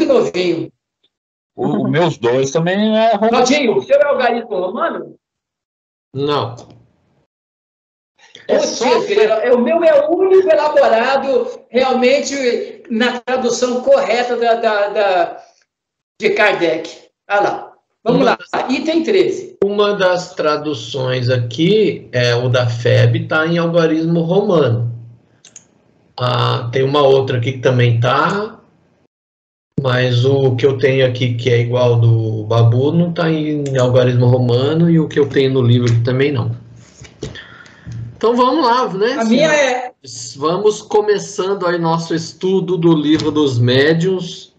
novinho. Os meus dois também é romano. Claudinho, o seu é algarismo romano? Não. O meu é o único elaborado realmente na tradução correta de Kardec. Olha lá. Vamos lá. Item 13. Uma das traduções aqui, o da FEB, está em algarismo romano. Tem uma outra aqui que também está, mas o que eu tenho aqui, que é igual ao do Babu, não está em algarismo romano, e o que eu tenho no livro aqui também não. Então vamos lá, né? A minha é... Vamos começando aí nosso estudo do Livro dos Médiuns,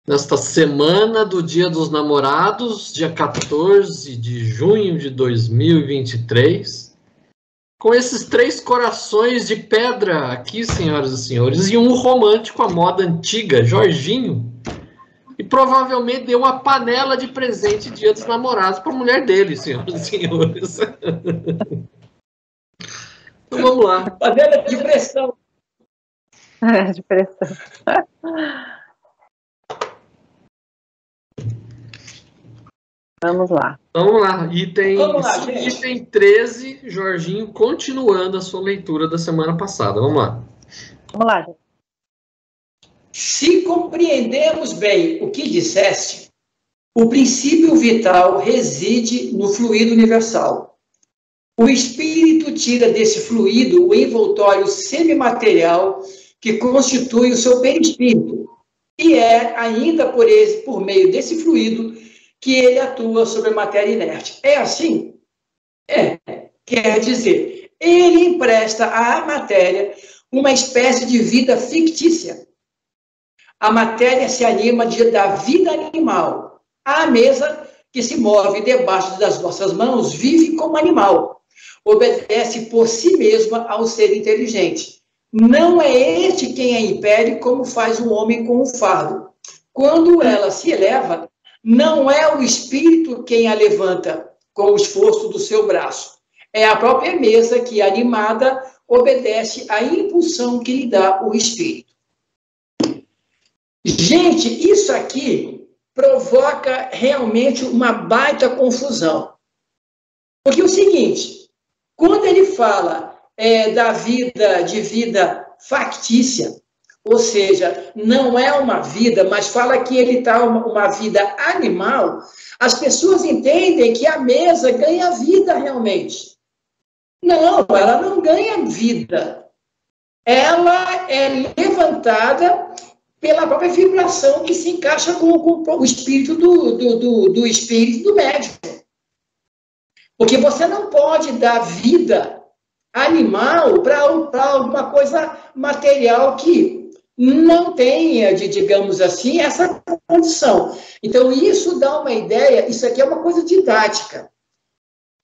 nesta semana do Dia dos Namorados, dia 14 de junho de 2023, com esses 3 corações de pedra aqui, senhoras e senhores, e um romântico à moda antiga, Jorginho, e provavelmente deu uma panela de presente Dia dos Namorados para a mulher dele, senhoras e senhores. Então vamos lá. Panela de pressão. De pressão. Vamos lá. Vamos lá. Item 13, Jorginho, continuando a sua leitura da semana passada. Vamos lá. Vamos lá, gente. Se compreendemos bem o que disseste, o princípio vital reside no fluido universal. O espírito tira desse fluido o envoltório semimaterial que constitui o seu perispírito, e é ainda por meio desse fluido que ele atua sobre a matéria inerte. É assim? Quer dizer, ele empresta à matéria uma espécie de vida fictícia. A matéria se anima da vida animal. A mesa que se move debaixo das vossas mãos vive como animal. Obedece por si mesma ao ser inteligente. Não é este quem a impele como faz o homem com o fardo. Quando ela se eleva, não é o espírito quem a levanta com o esforço do seu braço. É a própria mesa que, animada, obedece à impulsão que lhe dá o espírito. Gente, isso aqui provoca realmente uma baita confusão. Porque é o seguinte, quando ele fala da vida factícia, ou seja, não é uma vida, mas fala que ele está uma vida animal, as pessoas entendem que a mesa ganha vida realmente. Não, ela não ganha vida. Ela é levantada pela própria vibração que se encaixa com o espírito do espírito do médium. Porque você não pode dar vida animal para alguma coisa material que não tenha, digamos assim, essa condição. Então, isso dá uma ideia, isso aqui é uma coisa didática.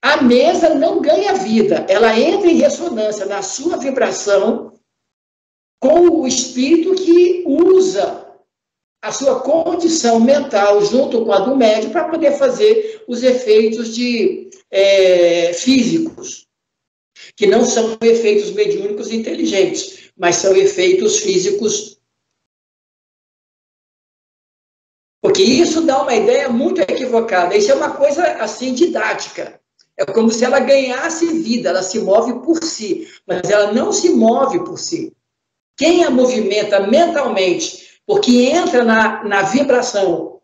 A mesa não ganha vida, ela entra em ressonância na sua vibração com o espírito que usa a sua condição mental junto com a do médium para poder fazer os efeitos físicos, que não são efeitos mediúnicos inteligentes, mas são efeitos físicos. Porque isso dá uma ideia muito equivocada. Isso é uma coisa, assim, didática. É como se ela ganhasse vida, ela se move por si, mas ela não se move por si. Quem a movimenta mentalmente, porque entra na vibração,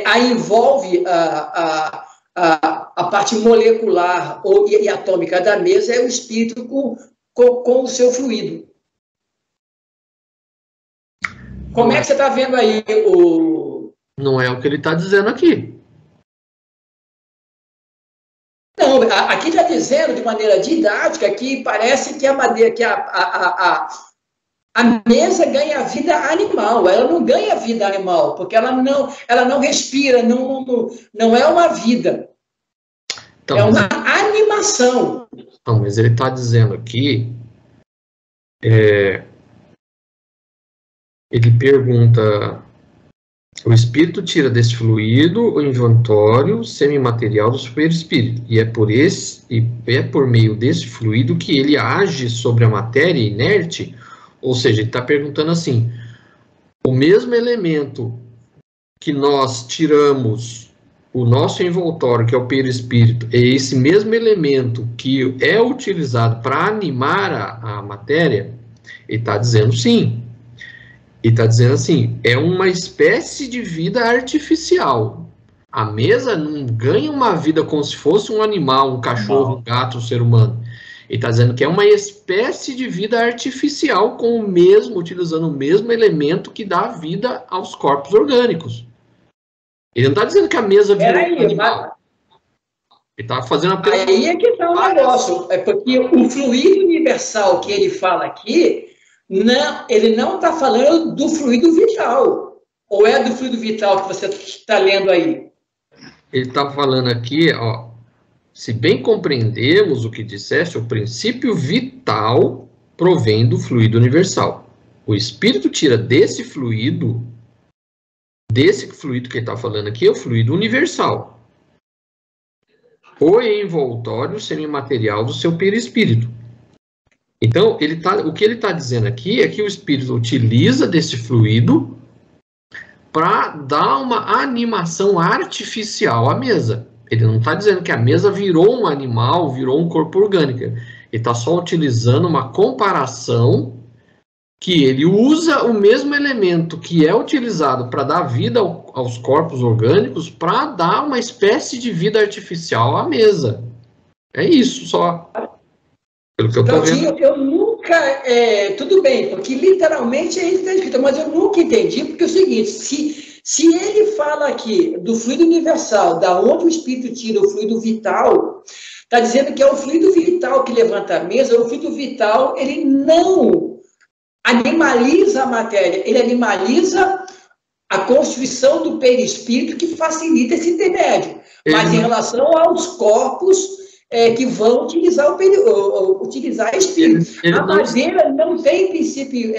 a envolve a parte molecular e atômica da mesa, é o espírito com o seu fluido. Como é que você está vendo aí Não é o que ele está dizendo aqui. Não, aqui está dizendo de maneira didática que parece que a madeira, que a mesa ganha vida animal, ela não ganha vida animal, porque ela não respira, não é uma vida. Então, é uma animação. Não, mas ele está dizendo aqui, ele pergunta, o espírito tira desse fluido o inventório semimaterial do superespírito, e é por meio desse fluido que ele age sobre a matéria inerte, ou seja, ele está perguntando assim, o mesmo elemento que nós tiramos o nosso envoltório, que é o perispírito, é esse mesmo elemento que é utilizado para animar a matéria, ele está dizendo sim. Ele está dizendo assim, é uma espécie de vida artificial. A mesa não ganha uma vida como se fosse um animal, um cachorro, um gato, um ser humano. Ele está dizendo que é uma espécie de vida artificial com o mesmo, utilizando o mesmo elemento que dá vida aos corpos orgânicos. Ele não está dizendo que a mesa virou um animal. Ele está fazendo apenas... Aí é que está o negócio. É porque o fluido universal que ele fala aqui, não, ele não está falando do fluido vital. Ou é do fluido vital que você está lendo aí? Ele está falando aqui, ó, se bem compreendemos o que disseste, o princípio vital provém do fluido universal. O espírito tira desse fluido que ele está falando aqui, é o fluido universal. O envoltório semimaterial do seu perispírito. Então, o que ele está dizendo aqui é que o espírito utiliza desse fluido para dar uma animação artificial à mesa. Ele não está dizendo que a mesa virou um animal, virou um corpo orgânico. Ele está só utilizando uma comparação que ele usa o mesmo elemento que é utilizado para dar vida aos corpos orgânicos para dar uma espécie de vida artificial à mesa. É isso só. Pelo que eu estou vendo. Eu nunca... tudo bem, porque literalmente é isso que está escrito, mas eu nunca entendi, porque é o seguinte, se ele fala aqui do fluido universal, da onde o espírito tira o fluido vital, está dizendo que é o fluido vital que levanta a mesa, o fluido vital, ele não animaliza a matéria, ele animaliza a constituição do perispírito que facilita esse intermédio. Mas em relação aos corpos que vão utilizar espírito. A madeira não tem princípio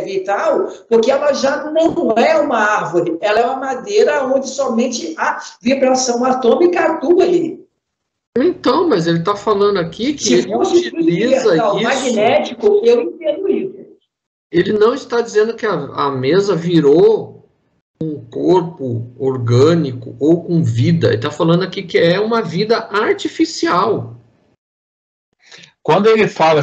vital, porque ela já não é uma árvore, ela é uma madeira onde somente a vibração atômica atua ali. Então, mas ele está falando aqui que ele utiliza isso. Magnético, eu entendo isso. Ele não está dizendo que a mesa virou um corpo orgânico ou com vida. Ele está falando aqui que é uma vida artificial. Quando ele fala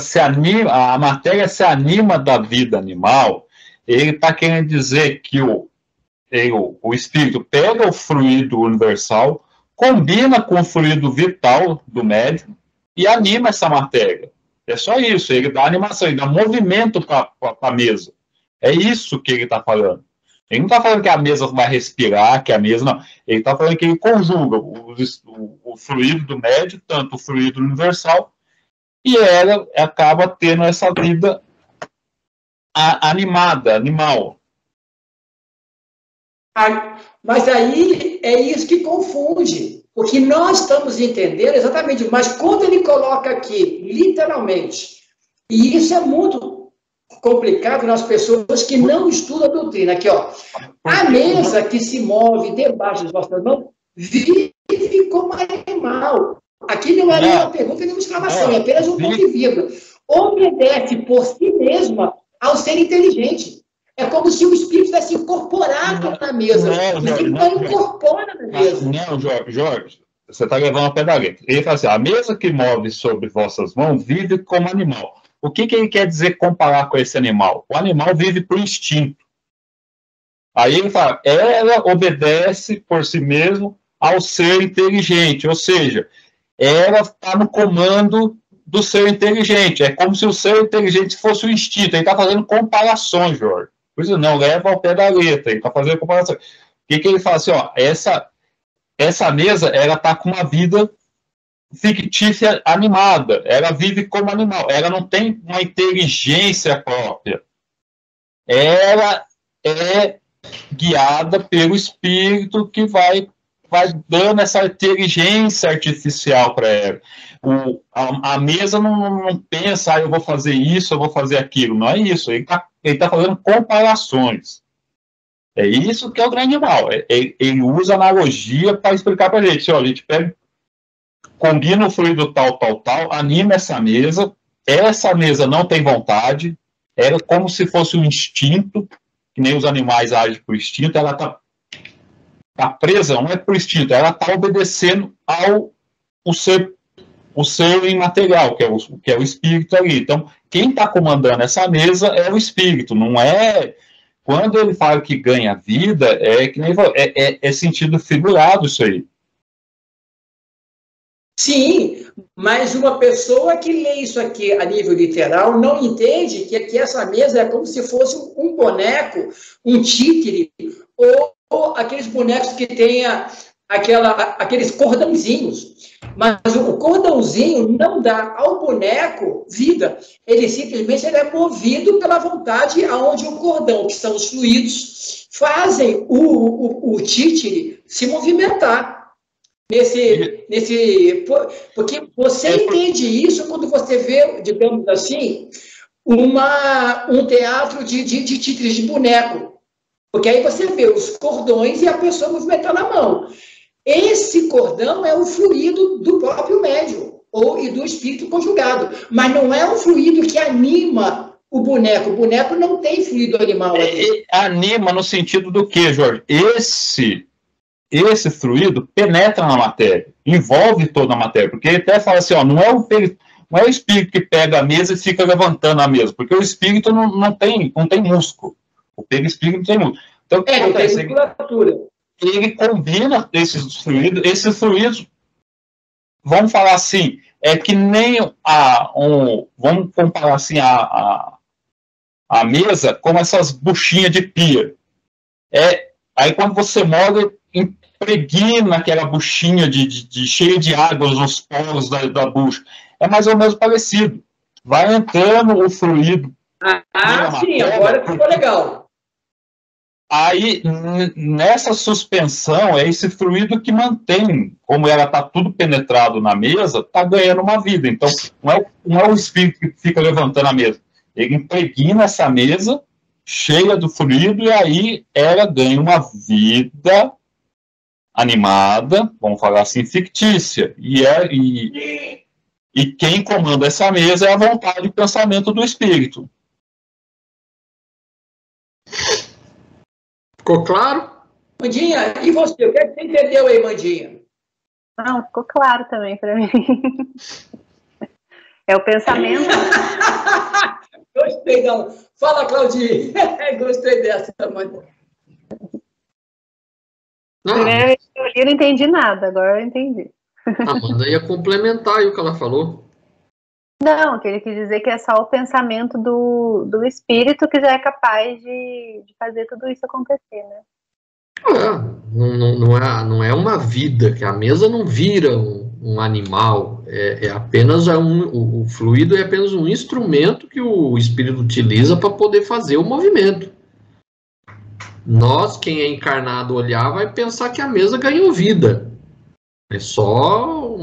a matéria se anima da vida animal, ele está querendo dizer que o espírito pega o fluido universal, combina com o fluido vital do médium e anima essa matéria. É só isso, ele dá animação, ele dá movimento para a mesa. É isso que ele está falando. Ele não está falando que a mesa vai respirar, que a mesa não. Ele está falando que ele conjuga o fluido do médium, tanto o fluido universal, e ela acaba tendo essa vida animada, animal. Mas aí é isso que confunde. O que nós estamos entendendo exatamente, mas quando ele coloca aqui, literalmente, e isso é muito complicado nas pessoas que não estudam a doutrina, aqui, ó, a mesa que se move debaixo das vossas mãos vive como animal. Aqui não é nenhuma pergunta, nenhuma exclamação, é apenas um ponto e vírgula. Obedece por si mesma ao ser inteligente. É como se o espírito tivesse incorporado na mesa. O espírito não incorpora na mesa. Não, Jorge, você está levando a pé da letra. Ele fala assim, a mesa que move sobre vossas mãos vive como animal. O que ele quer dizer comparar com esse animal? O animal vive por instinto. Aí ele fala, ela obedece por si mesmo ao ser inteligente, ou seja, ela está no comando do ser inteligente. É como se o ser inteligente fosse o instinto. Ele está fazendo comparações, Jorge. Por isso, não leva ao pé da letra. Ele está fazendo comparações. O que ele fala assim, ó, essa mesa, ela está com uma vida fictícia animada. Ela vive como animal. Ela não tem uma inteligência própria. Ela é guiada pelo espírito que vai dando essa inteligência artificial para ela. A mesa não pensa, eu vou fazer isso, eu vou fazer aquilo. Não é isso. Ele tá fazendo comparações. É isso que é o grande mal. Ele usa analogia para explicar para a gente. Ó, a gente pega, combina o fluido tal, anima essa mesa não tem vontade, ela é como se fosse um instinto, que nem os animais agem por instinto, ela está está presa, não é por instinto, ela está obedecendo ao o ser imaterial, que é o espírito ali. Então, quem está comandando essa mesa é o espírito, não é... Quando ele fala que ganha vida, é sentido figurado isso aí. Sim, mas uma pessoa que lê isso aqui a nível literal não entende que essa mesa é como se fosse um boneco, um títere, ou aqueles bonecos que tenha aqueles cordãozinhos. Mas o cordãozinho não dá ao boneco vida. Ele simplesmente é movido pela vontade aonde o cordão, que são os fluidos, fazem o títere se movimentar. Porque você entende isso quando você vê, digamos assim, um teatro de títeres de boneco. Porque aí você vê os cordões e a pessoa movimentando a mão. Esse cordão é o fluido do próprio médium e do espírito conjugado, mas não é um fluido que anima o boneco. O boneco não tem fluido animal. Anima no sentido do quê, Jorge? Esse fluido penetra na matéria, envolve toda a matéria, porque ele até fala assim, ó, não é o espírito que pega a mesa e fica levantando a mesa, porque o espírito não tem músculo. O perispírito não tem músculo. Então, o que acontece? Ele combina esses fluidos, vamos falar assim, é que nem vamos comparar assim a mesa como essas buchinhas de pia. Aí quando você molha, impregna aquela buchinha cheia de água nos poros da bucha. É mais ou menos parecido. Vai entrando o fluido. Sim, agora ficou legal. Aí, nessa suspensão, é esse fluido que mantém, como ela está tudo penetrado na mesa, está ganhando uma vida. Então, não é o espírito que fica levantando a mesa. Ele impregna essa mesa, cheia do fluido, e aí ela ganha uma vida animada, vamos falar assim, fictícia. E quem comanda essa mesa é a vontade e o pensamento do espírito. Ficou claro? Mandinha, e você? O que você entendeu aí, Mandinha? Não, ficou claro também para mim. É o pensamento. Gostei, não. Fala, Claudinha. Gostei dessa, Mandinha. Primeira vez que eu li, não entendi nada, agora eu entendi. A Amanda ia complementar aí o que ela falou. Não, que ele quis dizer que é só o pensamento do espírito que já é capaz de fazer tudo isso acontecer, né? Não é uma vida, que a mesa não vira um animal, é apenas o fluido é apenas um instrumento que o espírito utiliza para poder fazer o movimento. Nós, quem é encarnado olhar, vai pensar que a mesa ganhou vida. É só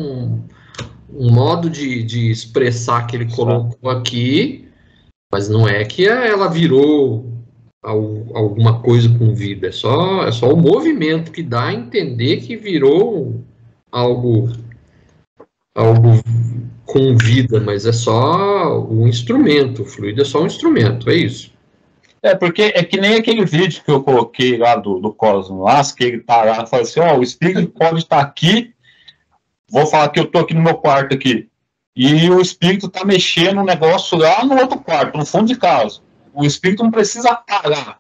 um modo de expressar que ele colocou aqui, mas não é que ela virou alguma coisa com vida, é só o movimento que dá a entender que virou algo com vida, mas é só um instrumento, o fluido é só um instrumento, é isso. Porque é que nem aquele vídeo que eu coloquei lá do Cosmo Las, que ele tá lá e fala assim, o espírito pode estar aqui, vou falar que eu tô aqui no meu quarto aqui, e o espírito está mexendo um negócio lá no outro quarto, no fundo de casa. O espírito não precisa parar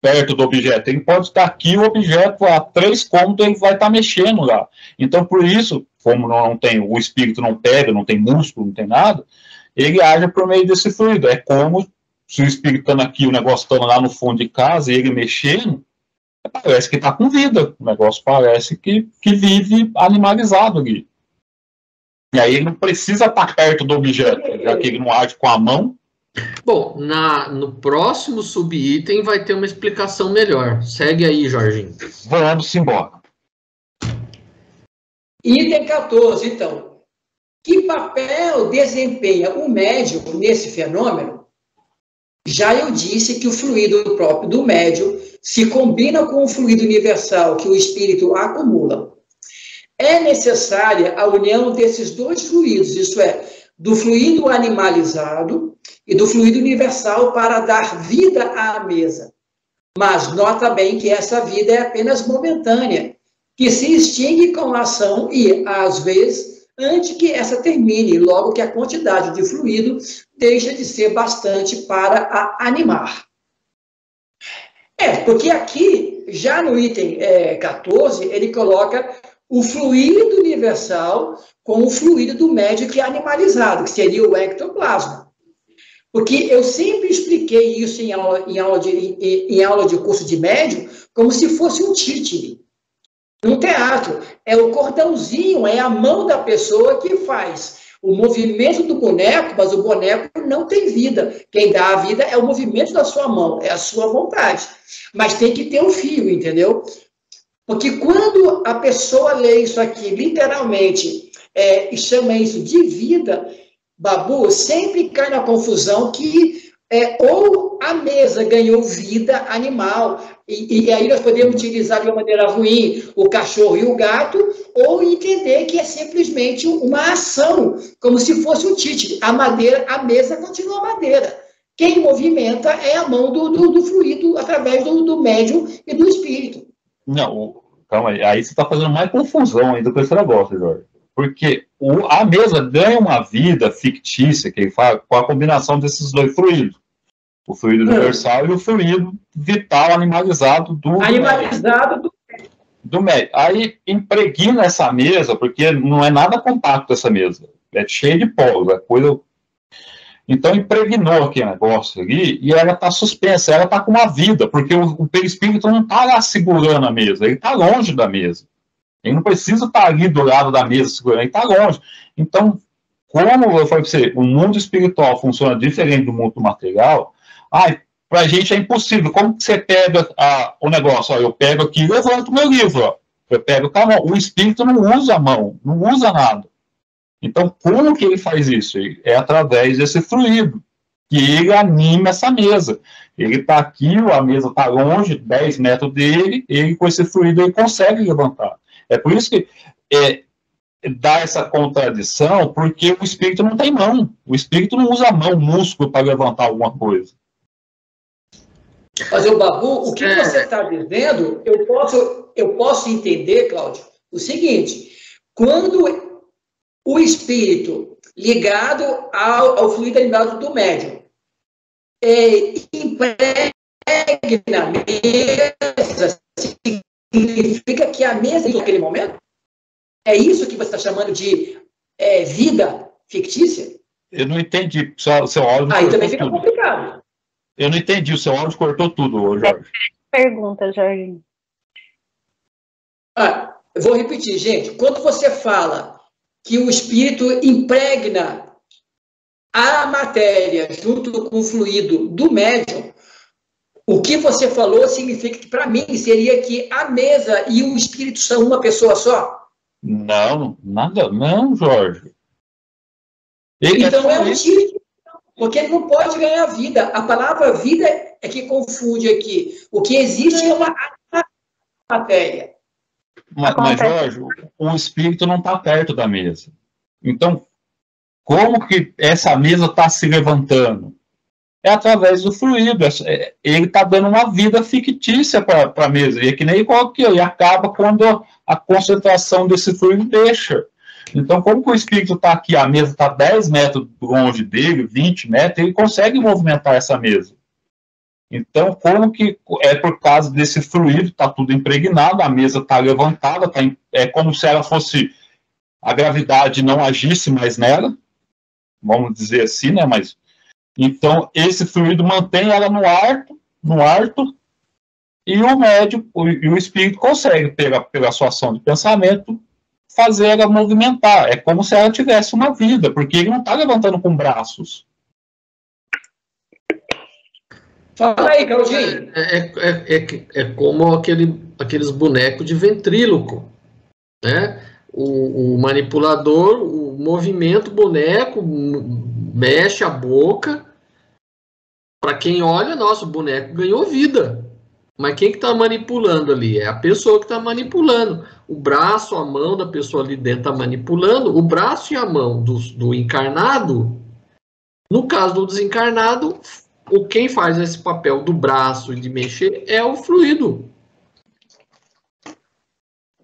perto do objeto, ele pode estar aqui, o objeto a 3 cômodos, ele vai estar mexendo lá. Então, por isso, como o espírito não pega, não tem músculo, não tem nada, ele age por meio desse fluido. É como se o espírito estando aqui, o negócio estando lá no fundo de casa, e ele mexendo, parece que está com vida. O negócio parece que vive animalizado ali. E aí ele não precisa estar perto do objeto, já que ele não age com a mão. Bom, no próximo subitem vai ter uma explicação melhor. Segue aí, Jorginho. Vamos embora. Item 14, então. Que papel desempenha o médium nesse fenômeno? Já eu disse que o fluido próprio do médium se combina com o fluido universal que o espírito acumula. É necessária a união desses dois fluidos, isto é, do fluido animalizado e do fluido universal para dar vida à mesa. Mas nota bem que essa vida é apenas momentânea, que se extingue com a ação e, às vezes, antes que essa termine, logo que a quantidade de fluido deixa de ser bastante para a animar. Porque aqui, já no item 14, ele coloca o fluido universal com o fluido do médio que é animalizado, que seria o ectoplasma. Porque eu sempre expliquei isso em aula de curso de médium, como se fosse um títere. No teatro, é o cordãozinho, é a mão da pessoa que faz o movimento do boneco, mas o boneco não tem vida. Quem dá a vida é o movimento da sua mão, é a sua vontade. Mas tem que ter um fio, entendeu? Porque quando a pessoa lê isso aqui, literalmente, e chama isso de vida, Babu, sempre cai na confusão que ou a mesa ganhou vida animal, e aí nós podemos utilizar de uma maneira ruim o cachorro e o gato, ou entender que é simplesmente uma ação, como se fosse um títere. A mesa continua madeira. Quem movimenta é a mão do fluido através do médium e do espírito. Não, calma aí você está fazendo mais confusão ainda com esse negócio, Jorge. Porque a mesa ganha uma vida fictícia, que ele fala, com a combinação desses dois fluidos. O fluido universal e o fluido vital animalizado do médio. Aí impregna essa mesa, porque não é nada compacto essa mesa. É cheia de pó, coisa. Então impregnou aquele negócio ali e ela está suspensa, ela está com uma vida, porque o perispírito não está lá segurando a mesa, ele está longe da mesa. Ele não precisa estar ali do lado da mesa segurando, ele está longe. Então, como eu falei para você, o mundo espiritual funciona diferente do mundo material, para a gente é impossível. Como que você pega o negócio? Eu pego aqui e levanto o meu livro. Ó. Eu pego com a mão. O espírito não usa a mão, não usa nada. Então, como que ele faz isso? É através desse fluido, que ele anima essa mesa. Ele está aqui, a mesa está longe, 10 metros dele, ele com esse fluido ele consegue levantar. É por isso que dá essa contradição, porque o espírito não tem mão. O espírito não usa a mão, músculo, para levantar alguma coisa. Mas, Babu, o que você está dizendo, eu posso entender, Cláudio, o seguinte: quando o espírito ligado ao fluido animado do médium impregna a mesa, significa que a mesa naquele momento? É isso que você está chamando de vida fictícia? Eu não entendi. Seu áudio aí também fica complicado. Eu não entendi, o seu áudio cortou tudo, Jorge. Pergunta, Jorge. Eu vou repetir, gente. Quando você fala que o espírito impregna a matéria junto com o fluido do médium, o que você falou significa que, para mim, seria que a mesa e o espírito são uma pessoa só? Não, nada, não, Jorge. Então é um títere, porque ele não pode ganhar vida. A palavra vida é que confunde aqui. O que existe é uma matéria. Mas, Jorge, o espírito não está perto da mesa. Então, como que essa mesa está se levantando? É através do fluido. Ele está dando uma vida fictícia para a mesa. E é que nem qualquer. E acaba quando a concentração desse fluido deixa. Então, como que o espírito está aqui, a mesa está 10 metros longe dele, 20 metros, ele consegue movimentar essa mesa. Então, como que é por causa desse fluido, está tudo impregnado, a mesa está levantada, é como se ela fosse, a gravidade não agisse mais nela, vamos dizer assim, né? Mas, então, esse fluido mantém ela no arto, e o médium, e o espírito consegue, pela sua ação de pensamento, fazer ela movimentar. É como se ela tivesse uma vida, porque ele não está levantando com braços. Fala aí, Claudinho. É como aqueles bonecos de ventríloco, né? O manipulador, o movimento, o boneco mexe a boca. Para quem olha, nossa, o boneco ganhou vida. Mas quem que está manipulando ali? É a pessoa que está manipulando. O braço, a mão da pessoa ali dentro está manipulando. O braço e a mão do encarnado, no caso do desencarnado, quem faz esse papel do braço e de mexer é o fluido.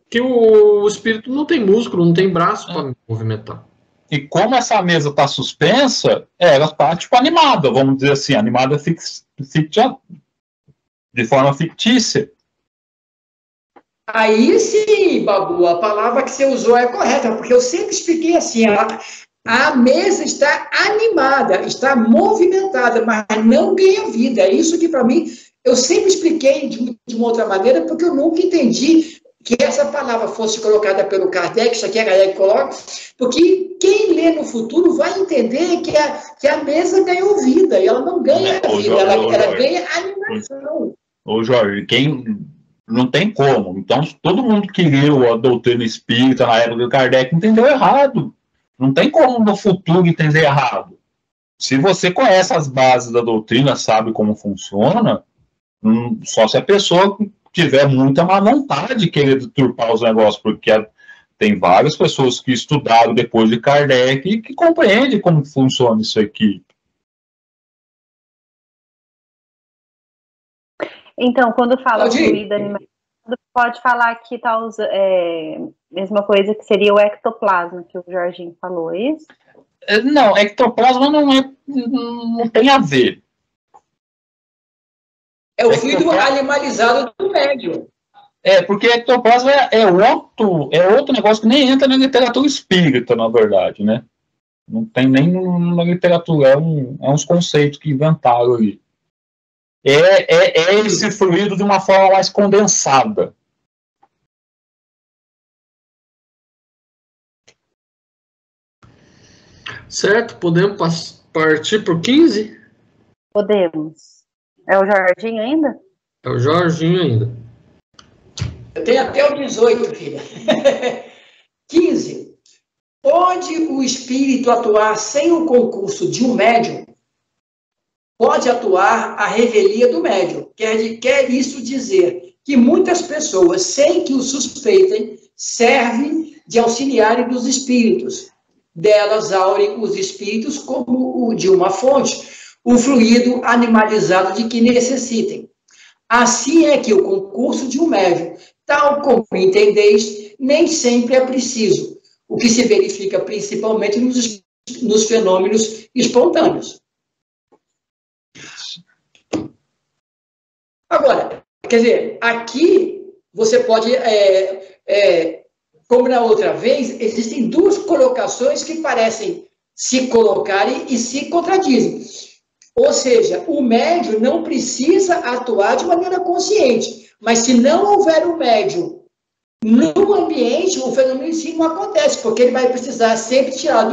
Que o espírito não tem músculo, não tem braço para movimentar. E como essa mesa está suspensa, ela está tipo animada, vamos dizer assim, animada de forma fictícia. Aí sim, Babu, a palavra que você usou é correta, porque eu sempre expliquei assim, a mesa está animada, está movimentada, mas não ganha vida. É isso que, para mim, eu sempre expliquei de uma outra maneira, porque eu nunca entendi que essa palavra fosse colocada pelo Kardec, isso aqui a Kardec coloca, porque quem lê no futuro vai entender que a mesa ganhou vida, e ela não ganha vida, ela ganha animação. Ô, Jorge, não tem como. Então, todo mundo que leu a doutrina espírita na época do Kardec entendeu errado. Não tem como no futuro entender errado. Se você conhece as bases da doutrina, sabe como funciona, só se a pessoa tiver muita má vontade de querer deturpar os negócios, porque tem várias pessoas que estudaram depois de Kardec e que compreendem como funciona isso aqui. Então, quando fala fluido animado, pode falar que tá mesma coisa que seria o ectoplasma, que o Jorginho falou, é isso? Não, ectoplasma não tem a ver. É o fluido animalizado do médium. Porque ectoplasma é outro negócio que nem entra na literatura espírita, na verdade, né? Não tem nem na literatura, é uns conceitos que inventaram ali. É esse fluido de uma forma mais condensada. Certo, podemos partir para o 15? Podemos. É o Jorginho ainda? É o Jorginho ainda. Eu tenho até o 18, filha. 15. Pode o espírito atuar sem o concurso de um médium? Pode atuar a revelia do médium. Quer isso dizer que muitas pessoas, sem que o suspeitem, servem de auxiliares dos espíritos. Delas aurem os espíritos como o de uma fonte, o fluido animalizado de que necessitem. Assim é que o concurso de um médium, tal como entendeis, nem sempre é preciso, o que se verifica principalmente nos fenômenos espontâneos. Agora, quer dizer, aqui você pode, como na outra vez, existem duas colocações que parecem se colocarem e se contradizem. Ou seja, o médium não precisa atuar de maneira consciente, mas se não houver um médium no ambiente, o fenômeno em si não acontece, porque ele vai precisar sempre tirar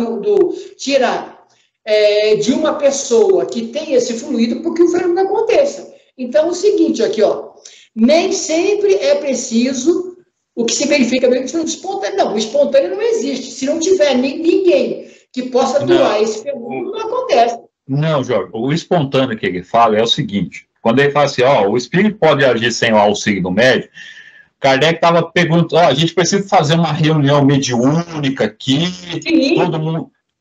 de uma pessoa que tem esse fluido para que o fenômeno aconteça. Então, o seguinte, aqui, ó, nem sempre é preciso o que se verifica mesmo espontâneo. Não, o espontâneo não existe. Se não tiver ninguém que possa atuar esse fenômeno, não acontece. Não, Jorge, o espontâneo que ele fala é o seguinte, quando ele fala assim, o espírito pode agir sem o auxílio do médium, Kardec estava perguntando, a gente precisa fazer uma reunião mediúnica aqui,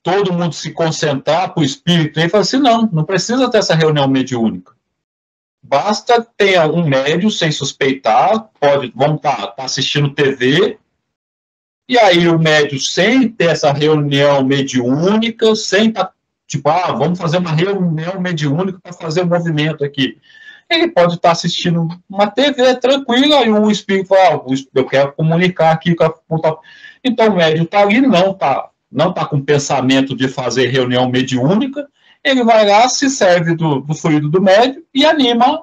todo mundo se concentrar para o espírito. Ele fala assim, não precisa ter essa reunião mediúnica. Basta ter um médium sem suspeitar, vão estar assistindo TV, e aí o médium, sem ter essa reunião mediúnica, sem estar, vamos fazer uma reunião mediúnica para fazer um movimento aqui. Ele pode estar assistindo uma TV tranquila, e o espírito fala, eu quero comunicar aqui com a... Então o médium está ali, não está com pensamento de fazer reunião mediúnica, ele vai lá, se serve do fluido do médium e anima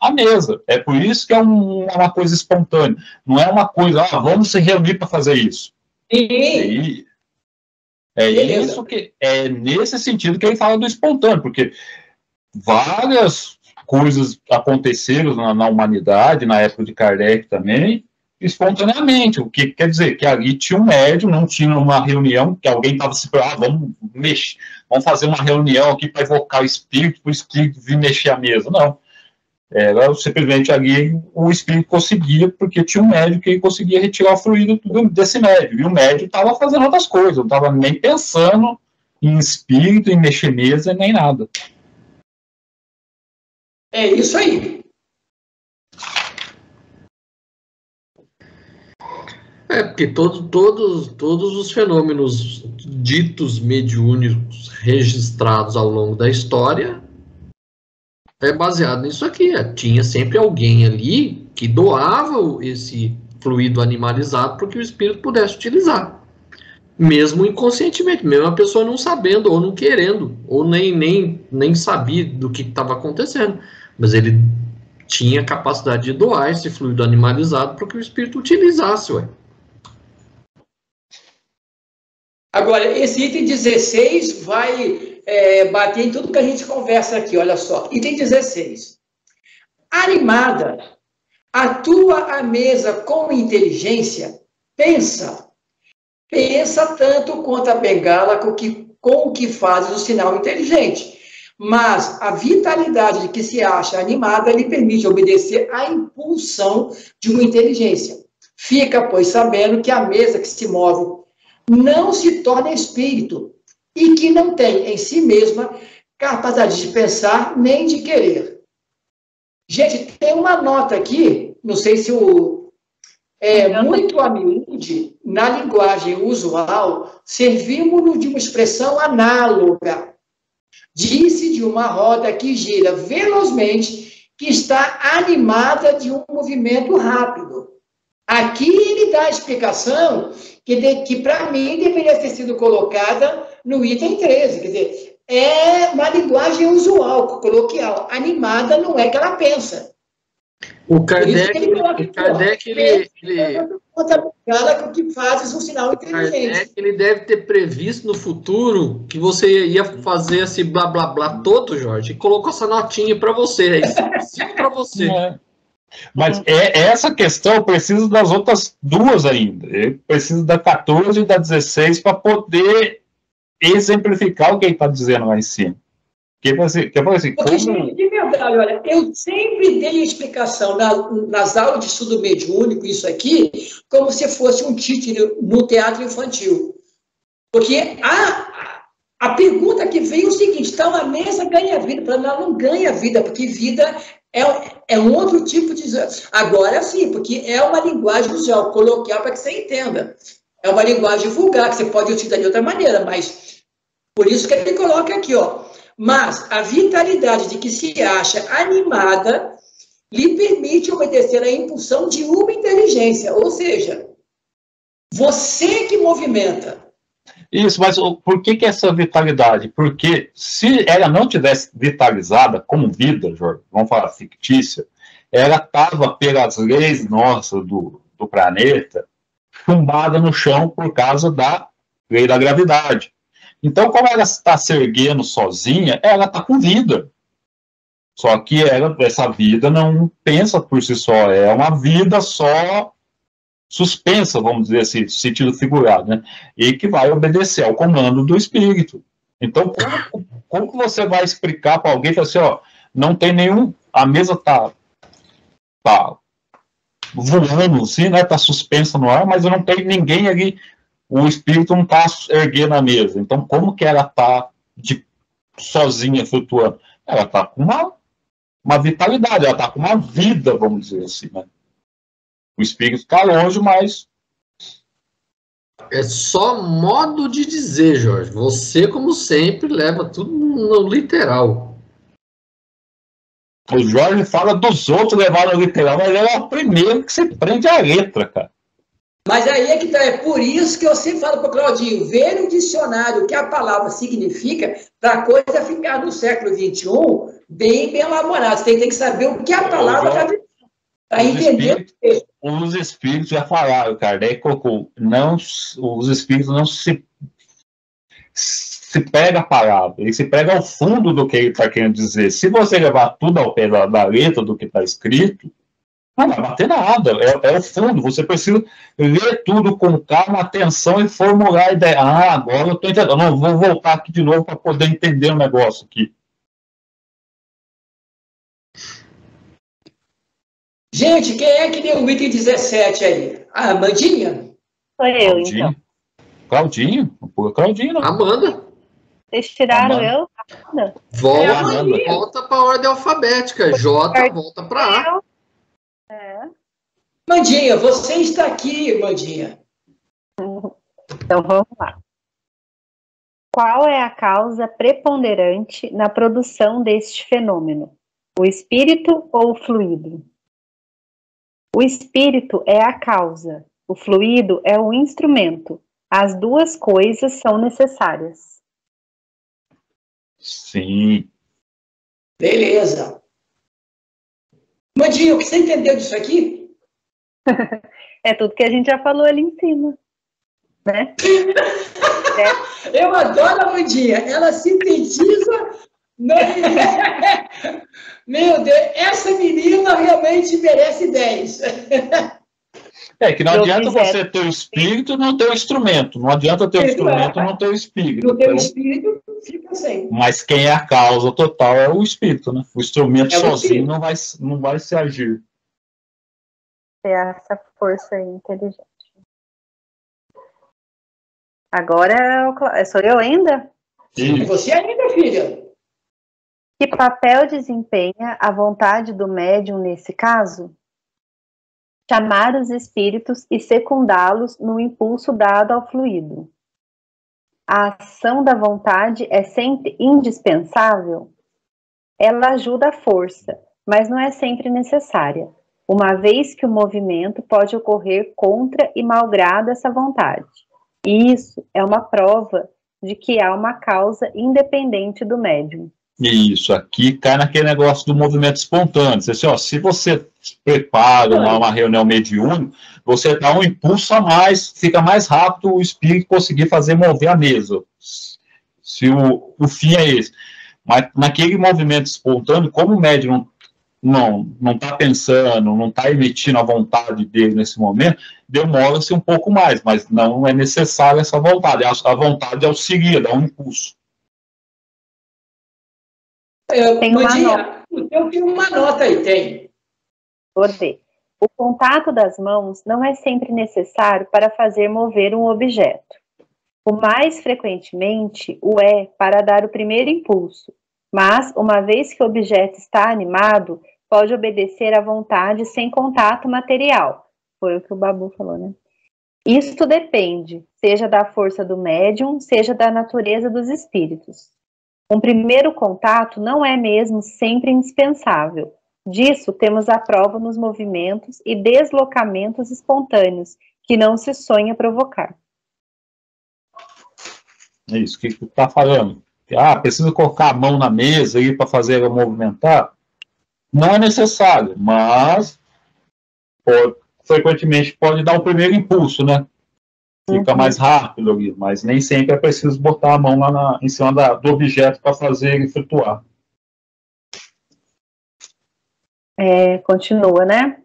a mesa. É por isso que é uma coisa espontânea. Não é uma coisa, vamos se reunir para fazer isso. Isso que é nesse sentido que ele fala do espontâneo, porque várias coisas aconteceram na humanidade, na época de Kardec também, espontaneamente. O que quer dizer? Que ali tinha um médium, não tinha uma reunião, que alguém estava se vamos fazer uma reunião aqui para evocar o espírito, para o espírito vir mexer a mesa. Não. Era simplesmente ali o espírito conseguia, porque tinha um médium que conseguia retirar o fluido desse médium. E o médium estava fazendo outras coisas, não estava nem pensando em espírito, em mexer mesa, nem nada. É isso aí. Porque todos os fenômenos ditos mediúnicos registrados ao longo da história é baseado nisso aqui. Tinha sempre alguém ali que doava esse fluido animalizado para que o espírito pudesse utilizar. Mesmo inconscientemente, mesmo a pessoa não sabendo, ou não querendo, ou nem sabia do que estava acontecendo. Mas ele tinha capacidade de doar esse fluido animalizado para que o espírito utilizasse, ué. Agora, esse item 16 vai bater em tudo que a gente conversa aqui, olha só. Item 16. Animada, atua à mesa com inteligência, pensa tanto quanto a bengala com o que faz o sinal inteligente. Mas a vitalidade de que se acha animada lhe permite obedecer à impulsão de uma inteligência. Fica, pois, sabendo que a mesa que se move não se torna espírito e que não tem em si mesma capacidade de pensar nem de querer. Gente, tem uma nota aqui, não sei se muito a miúde, na linguagem usual, servimos-nos de uma expressão análoga. Disse de uma roda que gira velozmente, que está animada de um movimento rápido. Aqui ele dá a explicação que para mim deveria ter sido colocada no item 13, quer dizer, é uma linguagem usual, coloquial. Animada não é que ela pensa. O Kardec, que faz um sinal inteligente. Ele deve ter previsto no futuro que você ia fazer esse blá blá blá todo, Jorge, e colocou essa notinha para você, é isso para você. Mas essa questão eu preciso das outras duas ainda. Eu preciso da 14 e da 16 para poder exemplificar o que ele está dizendo lá em cima. Porque, gente, de verdade, olha, eu sempre dei explicação nas aulas de estudo mediúnico, isso aqui, como se fosse um título no teatro infantil. Porque a pergunta que veio é o seguinte: então a mesa ganha vida? Ela não ganha vida, porque vida é um outro tipo de... Agora sim, porque é uma linguagem usual, coloquial, para que você entenda. É uma linguagem vulgar, que você pode utilizar de outra maneira, mas por isso que ele coloca aqui, ó. Mas a vitalidade de que se acha animada lhe permite obedecer à impulsão de uma inteligência, ou seja, você que movimenta. Isso, mas por que essa vitalidade? Porque se ela não tivesse vitalizada como vida, Jorge, vamos falar fictícia, ela estava pelas leis nossas do planeta chumbada no chão por causa da lei da gravidade. Então, como ela está se erguendo sozinha, ela está com vida. Só que essa vida não pensa por si só, é uma vida só suspensa, vamos dizer assim, no sentido figurado, né? E que vai obedecer ao comando do espírito. Então, como que você vai explicar para alguém que assim, ó, não tem nenhum, a mesa tá voando, assim, né? Tá suspensa no ar, mas não tem ninguém ali. O espírito não está erguendo a mesa. Então, como que ela está sozinha, flutuando? Ela está com uma vitalidade, ela está com uma vida, vamos dizer assim, né? O espírito está longe, mas... É só modo de dizer, Jorge. Você, como sempre, leva tudo no literal. O Jorge fala dos outros levar no literal, mas ele é o primeiro que se prende à letra, cara. Mas aí é que tá, é por isso que eu sempre falo para o Claudinho, ver no dicionário o que a palavra significa, para a coisa ficar no século XXI bem elaborada. Você tem que saber o que a palavra está dizendo, para entender. Os espíritos já falaram, Kardec colocou, os espíritos não se pega a palavra, ele se pega ao fundo do que ele está querendo dizer. Se você levar tudo ao pé da letra do que está escrito, não vai bater nada, é o fundo. Você precisa ler tudo com calma, atenção e formular a ideia. Agora eu estou entendendo. Não, vou voltar aqui de novo para poder entender o negócio aqui. Gente, quem é que deu o item 17 aí? A Amandinha? Sou eu, então. Claudinho? Não pula Claudinho, não. Amanda. Vocês tiraram Amanda. eu? Volta para a ordem alfabética. J volta para A. Mandinha, você está aqui, Mandinha. Então vamos lá. Qual é a causa preponderante na produção deste fenômeno? O espírito ou o fluido? O espírito é a causa, o fluido é o instrumento. As duas coisas são necessárias. Sim. Beleza. Mandinha, o que você entendeu disso aqui? É tudo que a gente já falou ali em cima. Né? Eu adoro a Mandinha. Ela sintetiza. Meu Deus, essa menina realmente merece 10. É que não adianta você ter o espírito e não ter o instrumento. Não adianta ter o instrumento e não ter o espírito. Não ter o espírito, fica sem. Mas quem é a causa total é o espírito, né? O instrumento sozinho não vai se agir. É essa força aí inteligente. Agora sou eu ainda? Sim. Você ainda, filha. Que papel desempenha a vontade do médium nesse caso? Chamar os espíritos e secundá-los no impulso dado ao fluido. A ação da vontade é sempre indispensável? Ela ajuda a força, mas não é sempre necessária, uma vez que o movimento pode ocorrer contra e malgrado essa vontade. E isso é uma prova de que há uma causa independente do médium. Isso, aqui cai naquele negócio do movimento espontâneo. Assim, ó, se você prepara uma reunião mediúnica, você dá um impulso a mais, fica mais rápido o espírito conseguir mover a mesa. Se o fim é esse. Mas naquele movimento espontâneo, como o médium não está pensando, não está emitindo a vontade dele nesse momento, demora-se um pouco mais, mas não é necessária essa vontade. A vontade auxilia, dá um impulso. Tem uma nota. Eu tenho uma nota aí, tem. Por ver. O contato das mãos não é sempre necessário para fazer mover um objeto. O mais frequentemente o é para dar o primeiro impulso, mas, uma vez que o objeto está animado, pode obedecer à vontade sem contato material. Foi o que o Babu falou, né? Isto depende, seja da força do médium, seja da natureza dos espíritos. Um primeiro contato não é mesmo sempre indispensável. Disso temos a prova nos movimentos e deslocamentos espontâneos, que não se sonha provocar. É isso, o que você está falando? Precisa colocar a mão na mesa aí para fazer ela movimentar? Não é necessário, mas frequentemente pode dar o primeiro impulso, né? Fica mais rápido ali, mas nem sempre é preciso botar a mão lá em cima do objeto para fazer ele flutuar. Continua, né?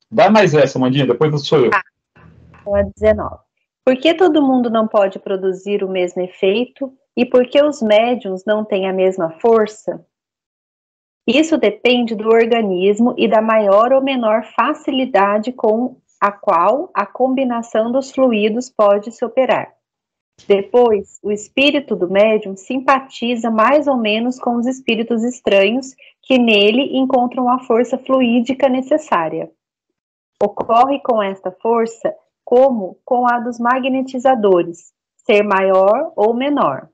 Dá mais essa, Mandinha, depois sou eu. A 19. Por que todo mundo não pode produzir o mesmo efeito e por que os médiuns não têm a mesma força? Isso depende do organismo e da maior ou menor facilidade com a qual a combinação dos fluidos pode se operar. Depois, o espírito do médium simpatiza mais ou menos com os espíritos estranhos que nele encontram a força fluídica necessária. Ocorre com esta força como com a dos magnetizadores, ser maior ou menor.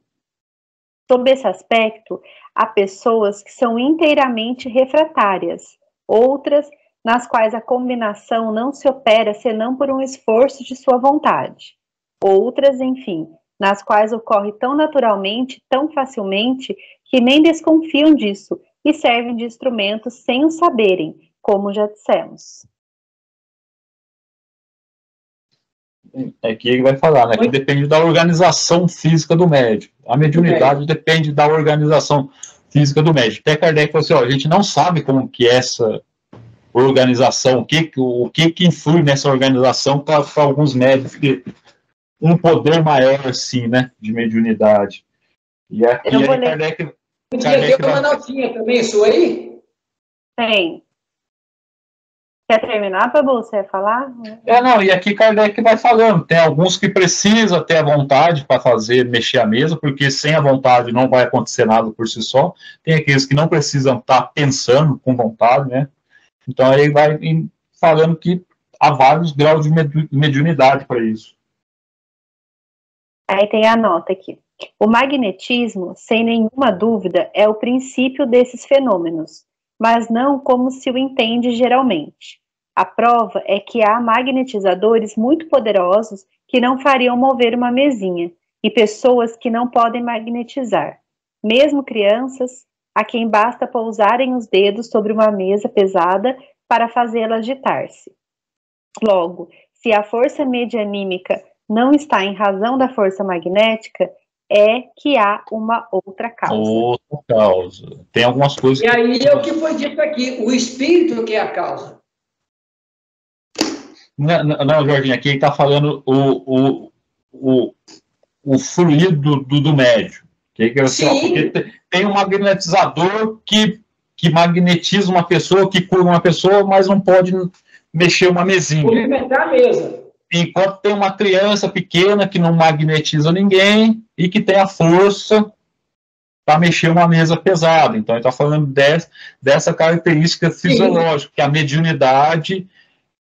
Sob esse aspecto, há pessoas que são inteiramente refratárias, outras nas quais a combinação não se opera senão por um esforço de sua vontade. Outras, enfim, nas quais ocorre tão naturalmente, tão facilmente, que nem desconfiam disso e servem de instrumentos sem o saberem, como já dissemos. É que ele vai falar, né? Que depende da organização física do médium. A mediunidade depende da organização física do médium. Até Kardec falou assim, a gente não sabe como que é essa organização, o que influi nessa organização para alguns médios que um poder maior, assim, né, de mediunidade. E aqui Kardec tem uma notinha também, sua aí? Tem. Quer terminar, Babu? Você ia falar? Não, e aqui Kardec vai falando, tem alguns que precisam ter a vontade para mexer a mesa, porque sem a vontade não vai acontecer nada por si só, tem aqueles que não precisam estar pensando com vontade, né? Então aí vai falando que há vários graus de mediunidade para isso. Aí tem a nota aqui. O magnetismo, sem nenhuma dúvida, é o princípio desses fenômenos, mas não como se o entende geralmente. A prova é que há magnetizadores muito poderosos que não fariam mover uma mesinha, e pessoas que não podem magnetizar, mesmo crianças, a quem basta pousarem os dedos sobre uma mesa pesada para fazê-la agitar-se. Logo, se a força medianímica não está em razão da força magnética, é que há uma outra causa. Outra causa. Tem algumas coisas... E aí é o que foi dito aqui, o espírito que é a causa. Não, Jorginho, aqui ele está falando o fluido do médium. Porque tem um magnetizador que magnetiza uma pessoa, que cura uma pessoa, mas não pode mexer uma mesinha. Movimentar a mesa. Enquanto tem uma criança pequena que não magnetiza ninguém e que tem a força para mexer uma mesa pesada. Então, ele está falando dessa característica fisiológica, que a mediunidade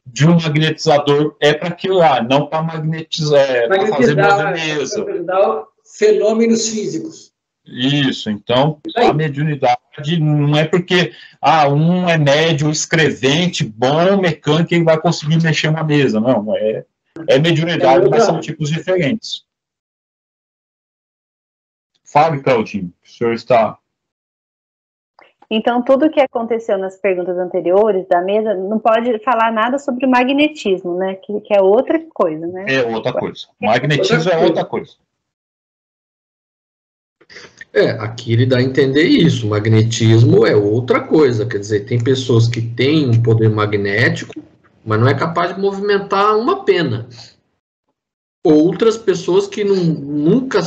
de um magnetizador é para aquilo lá, não para magnetizar, para fazer mover mesa. Fenômenos físicos. Isso, então a mediunidade não é porque um é médium, escrevente, bom, mecânico, ele vai conseguir mexer uma mesa, não, é mediunidade, mas são tipos diferentes. Fale, Claudinho, o senhor está... Então, tudo que aconteceu nas perguntas anteriores da mesa não pode falar nada sobre o magnetismo, né? Que é outra coisa, né? É outra coisa. Magnetismo é outra coisa. Aqui ele dá a entender isso. Magnetismo é outra coisa. Quer dizer, tem pessoas que têm um poder magnético, mas não é capaz de movimentar uma pena. Outras pessoas que nunca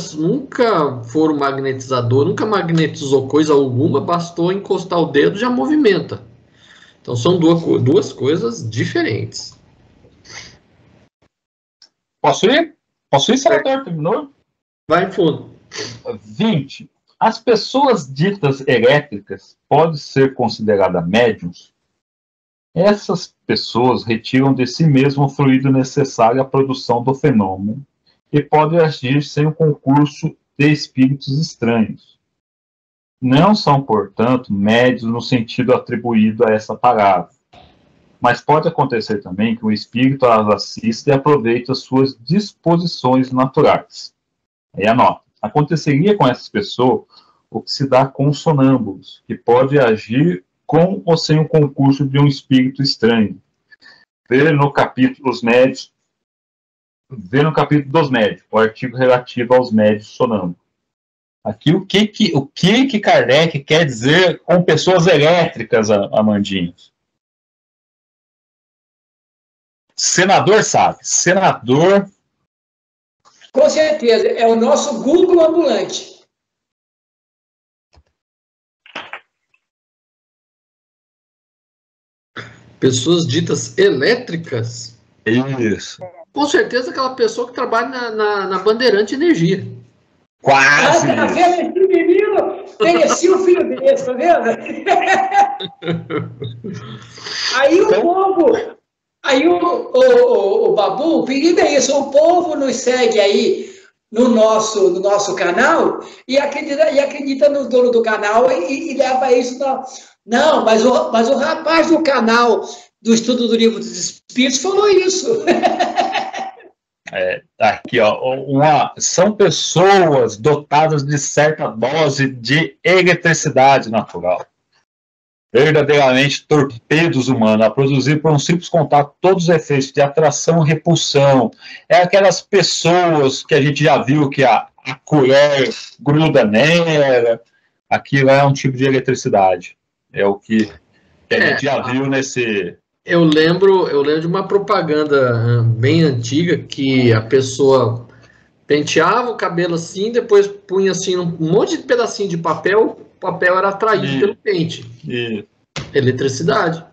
foram magnetizador, nunca magnetizou coisa alguma, bastou encostar o dedo, já movimenta. Então são duas coisas diferentes. Posso ir? Senador? Terminou? Vai em fundo. 20. As pessoas ditas elétricas podem ser consideradas médiuns? Essas pessoas retiram de si mesmo o fluido necessário à produção do fenômeno e podem agir sem o concurso de espíritos estranhos. Não são, portanto, médiuns no sentido atribuído a essa palavra, mas pode acontecer também que o espírito as assista e aproveite as suas disposições naturais. Aí anota. Aconteceria com essas pessoas o que se dá com os sonâmbulos, que pode agir com ou sem o concurso de um espírito estranho. Vê no capítulo dos médios, o artigo relativo aos médios sonâmbulos. Aqui o que Kardec quer dizer com pessoas elétricas, Amandinhos? Senador sabe. Senador... Com certeza, é o nosso Google ambulante. Pessoas ditas elétricas? Isso. Com certeza aquela pessoa que trabalha na Bandeirante Energia. Quase! Tá vendo esse menino? Conheci o filho desse, tá vendo? Aí o povo... Aí o Babu, o pedido é isso, o povo nos segue aí no nosso canal e acredita no dono do canal e leva isso. Não, mas o rapaz do canal do Estudo do Livro dos Espíritos falou isso. Aqui, ó, são pessoas dotadas de certa dose de eletricidade natural. Verdadeiramente torpedos humanos, a produzir por um simples contato todos os efeitos de atração e repulsão. É aquelas pessoas que a gente já viu que a colher gruda nela, aquilo é um tipo de eletricidade. É o que a gente já viu nesse... Eu lembro de uma propaganda bem antiga que a pessoa penteava o cabelo assim, depois punha assim um monte de pedacinho de papel, o papel era atraído pelo pente. Isso. Eletricidade.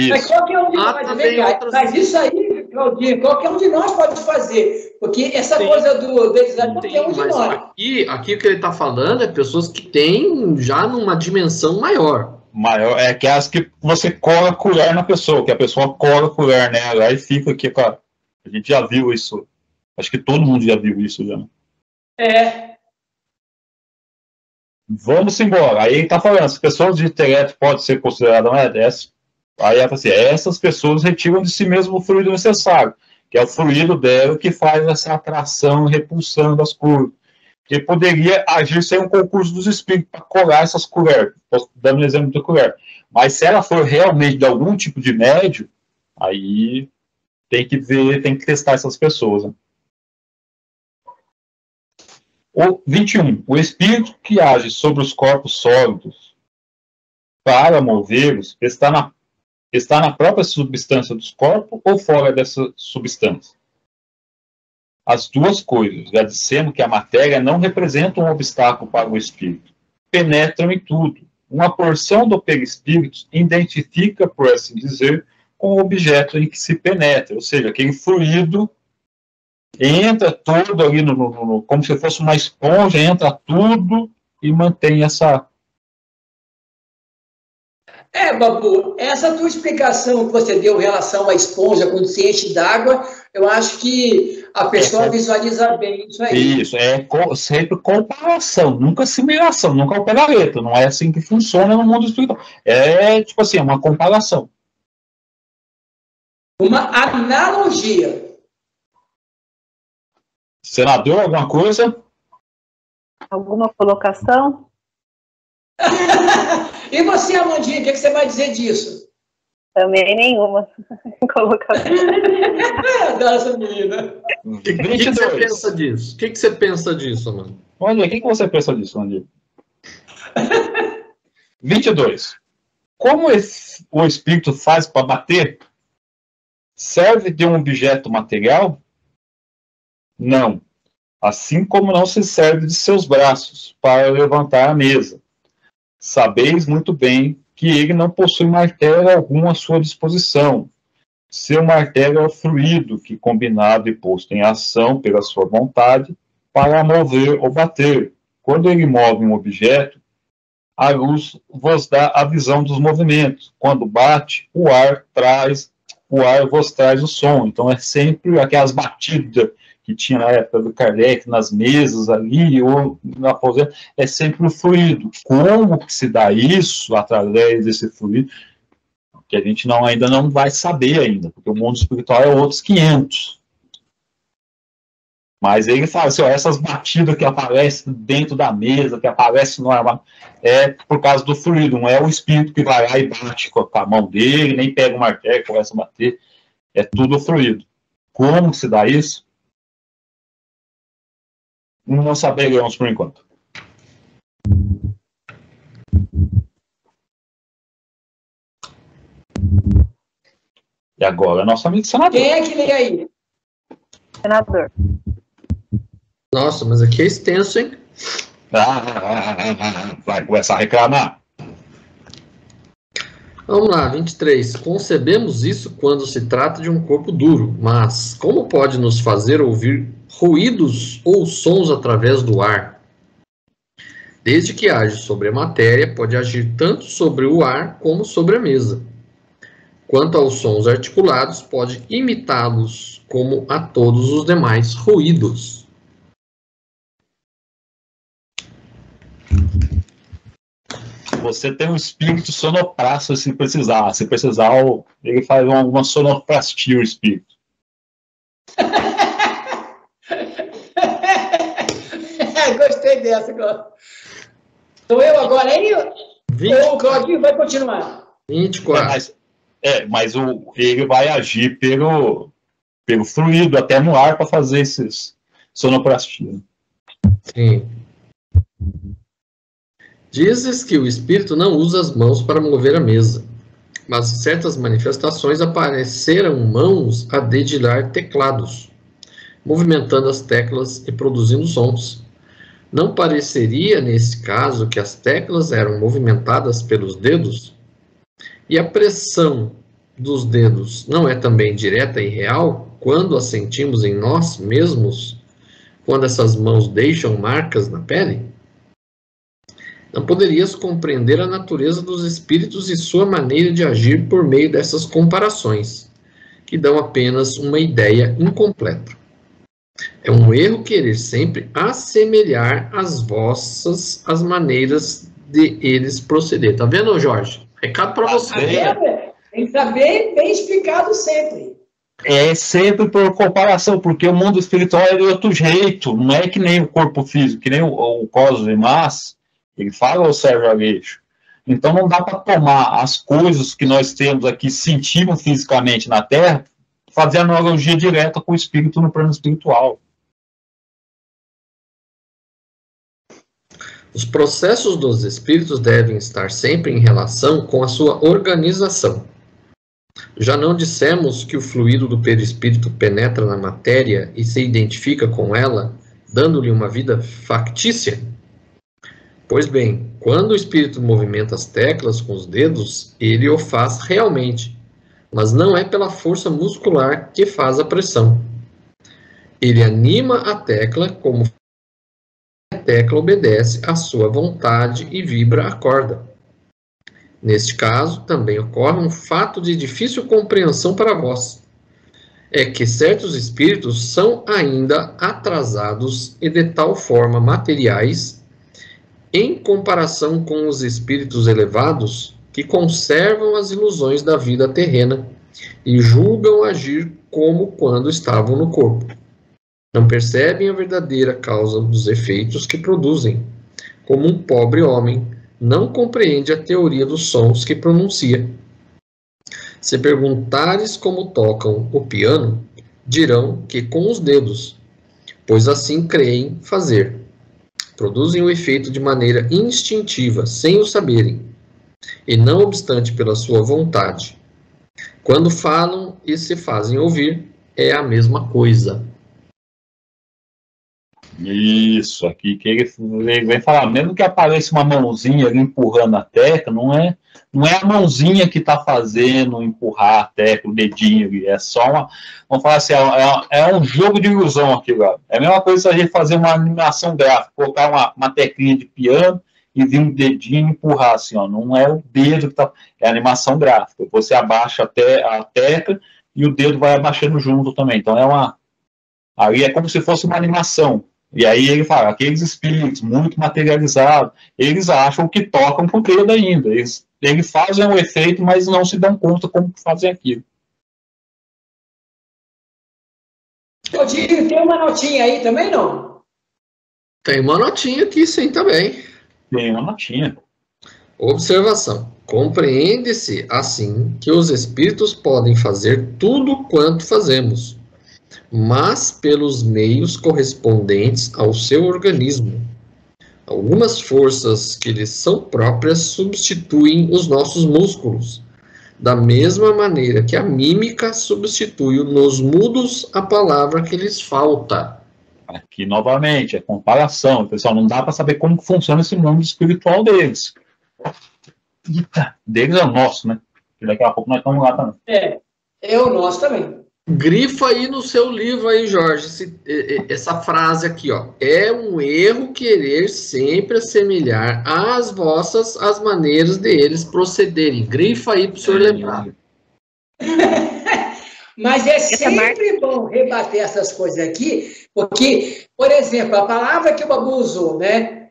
Mas qualquer um de nós, mas isso aí, Claudinho, qualquer um de nós pode fazer, porque essa coisa do design, qualquer um de nós. Aqui o que ele está falando é pessoas que têm já numa dimensão maior. Maior, é que as que você cola a colher na pessoa, que a pessoa cola a colher nela, aí fica aqui, cara. A gente já viu isso. Acho que todo mundo já viu isso já. Vamos embora. Aí ele tá falando, as pessoas de intelecto podem ser consideradas aí é assim, essas pessoas retiram de si mesmo o fluido necessário, que é o fluido dela que faz essa atração e repulsão das curvas. Que poderia agir sem um concurso dos espíritos para colar essas colheres. Estou dando um exemplo da colher. Mas se ela for realmente de algum tipo de médio, aí tem que ver, tem que testar essas pessoas. Né? O 21. O espírito que age sobre os corpos sólidos para movê-los está na própria substância dos corpos ou fora dessa substância? As duas coisas. Já dissemos que a matéria não representa um obstáculo para o espírito. Penetram em tudo. Uma porção do perispírito identifica, por assim dizer, com o objeto em que se penetra. Ou seja, aquele fluido entra todo ali, como se fosse uma esponja, entra tudo e mantém essa... Babu, essa tua explicação que você deu em relação à esponja quando se enche d'água, eu acho que a pessoa visualiza bem isso aí. Isso, sempre comparação, nunca assimilação, nunca ao pé da letra. Não é assim que funciona no mundo espiritual. É, tipo assim, uma comparação. Uma analogia. Senador, alguma coisa? Alguma colocação? E você, Amandinha, o que você vai dizer disso? Também nenhuma colocação. Adoro essa menina. O que você pensa disso? O que você pensa disso, Amanda? Olha, o que você pensa disso, Amanda? 22. Como o espírito faz para bater? Serve de um objeto material? Não. Assim como não se serve de seus braços para levantar a mesa. Sabeis muito bem que ele não possui martelo algum à sua disposição. Seu martelo é o fluido que, combinado e posto em ação pela sua vontade, para mover ou bater. Quando ele move um objeto, a luz vos dá a visão dos movimentos. Quando bate, o ar vos traz o som. Então é sempre aquelas batidas que tinha na época do Kardec, nas mesas ali, ou na aposenta, é sempre o fluido. Como que se dá isso através desse fluido? Que a gente ainda não vai saber ainda, porque o mundo espiritual é outros 500. Mas ele fala assim, ó, essas batidas que aparecem dentro da mesa, que aparecem no armário, é por causa do fluido, não é o espírito que vai lá e bate com a mão dele, nem pega o martelo e começa a bater, é tudo fluido. Como se dá isso? Não saberemos por enquanto. E agora, nosso amigo senador. Quem é que lê aí? Senador. Nossa, mas aqui é extenso, hein? Vai começar a reclamar. Vamos lá, 23. Concebemos isso quando se trata de um corpo duro, mas como pode nos fazer ouvir ruídos ou sons através do ar? Desde que age sobre a matéria, pode agir tanto sobre o ar como sobre a mesa. Quanto aos sons articulados, pode imitá-los como a todos os demais ruídos. Você tem um espírito sonoplastia se precisar. Se precisar, ele faz uma sonoplastia, o espírito. Gostei dessa, Cláudio. Sou eu agora, hein? Ou o Claudinho vai continuar? 24. Mas ele vai agir pelo fluido, até no ar, para fazer esses sonoplastia. Sim. Dizes que o espírito não usa as mãos para mover a mesa, mas em certas manifestações apareceram mãos a dedilhar teclados, movimentando as teclas e produzindo sons. Não pareceria, nesse caso, que as teclas eram movimentadas pelos dedos? E a pressão dos dedos não é também direta e real quando a sentimos em nós mesmos, quando essas mãos deixam marcas na pele? Não poderias compreender a natureza dos espíritos e sua maneira de agir por meio dessas comparações, que dão apenas uma ideia incompleta. É um erro querer sempre assemelhar as maneiras de eles proceder. Tá vendo, Jorge? Recado para você. Tem que estar bem explicado sempre. É sempre por comparação, porque o mundo espiritual é de outro jeito, não é que nem o corpo físico, que nem o cosmos e massa, ele fala o Sérgio Aleixo. Então não dá para tomar as coisas que nós temos aqui, sentimos fisicamente na Terra, fazer analogia direta com o espírito no plano espiritual. Os processos dos espíritos devem estar sempre em relação com a sua organização. Já não dissemos que o fluido do perispírito penetra na matéria e se identifica com ela, dando-lhe uma vida factícia? Pois bem, quando o espírito movimenta as teclas com os dedos, ele o faz realmente, mas não é pela força muscular que faz a pressão. Ele anima a tecla como a tecla obedece à sua vontade e vibra a corda. Neste caso, também ocorre um fato de difícil compreensão para vós. É que certos espíritos são ainda atrasados e de tal forma materiais, em comparação com os espíritos elevados, que conservam as ilusões da vida terrena e julgam agir como quando estavam no corpo. Não percebem a verdadeira causa dos efeitos que produzem, como um pobre homem não compreende a teoria dos sons que pronuncia. Se perguntares como tocam o piano, dirão que com os dedos, pois assim creem fazer. Produzem o efeito de maneira instintiva, sem o saberem, e não obstante pela sua vontade. Quando falam e se fazem ouvir, é a mesma coisa. Isso, aqui que ele vem falar, mesmo que apareça uma mãozinha ali empurrando a tecla, não é a mãozinha que está fazendo empurrar a tecla, o dedinho ali, é só uma, vamos falar assim, é um jogo de ilusão aqui, lá. É a mesma coisa se a gente fazer uma animação gráfica, colocar uma teclinha de piano e vir um dedinho empurrar assim, ó, não é o dedo que está, é a animação gráfica, você abaixa até a tecla e o dedo vai abaixando junto também, então ali é como se fosse uma animação. E aí ele fala, aqueles espíritos muito materializados, eles acham que tocam com o dedo ainda. Eles fazem o efeito, mas não se dão conta como que fazem aquilo. Claudinho, tem uma notinha aí também, não? Tem uma notinha aqui, sim, também. Tem uma notinha. Observação. Compreende-se, assim, que os espíritos podem fazer tudo quanto fazemos, mas pelos meios correspondentes ao seu organismo. Algumas forças que lhes são próprias substituem os nossos músculos, da mesma maneira que a mímica substitui nos mudos a palavra que lhes falta. Aqui, novamente, é comparação. Pessoal, não dá para saber como funciona esse mundo espiritual deles. Deles é o nosso, né? Porque daqui a pouco nós estamos lá também. É o nosso também. Grifa aí no seu livro aí, Jorge, essa frase aqui, ó. É um erro querer sempre assemelhar as maneiras deles procederem. Grifa aí para o senhor lembrar. Mas é sempre bom rebater essas coisas aqui, porque, por exemplo, a palavra que o Babu usou, né?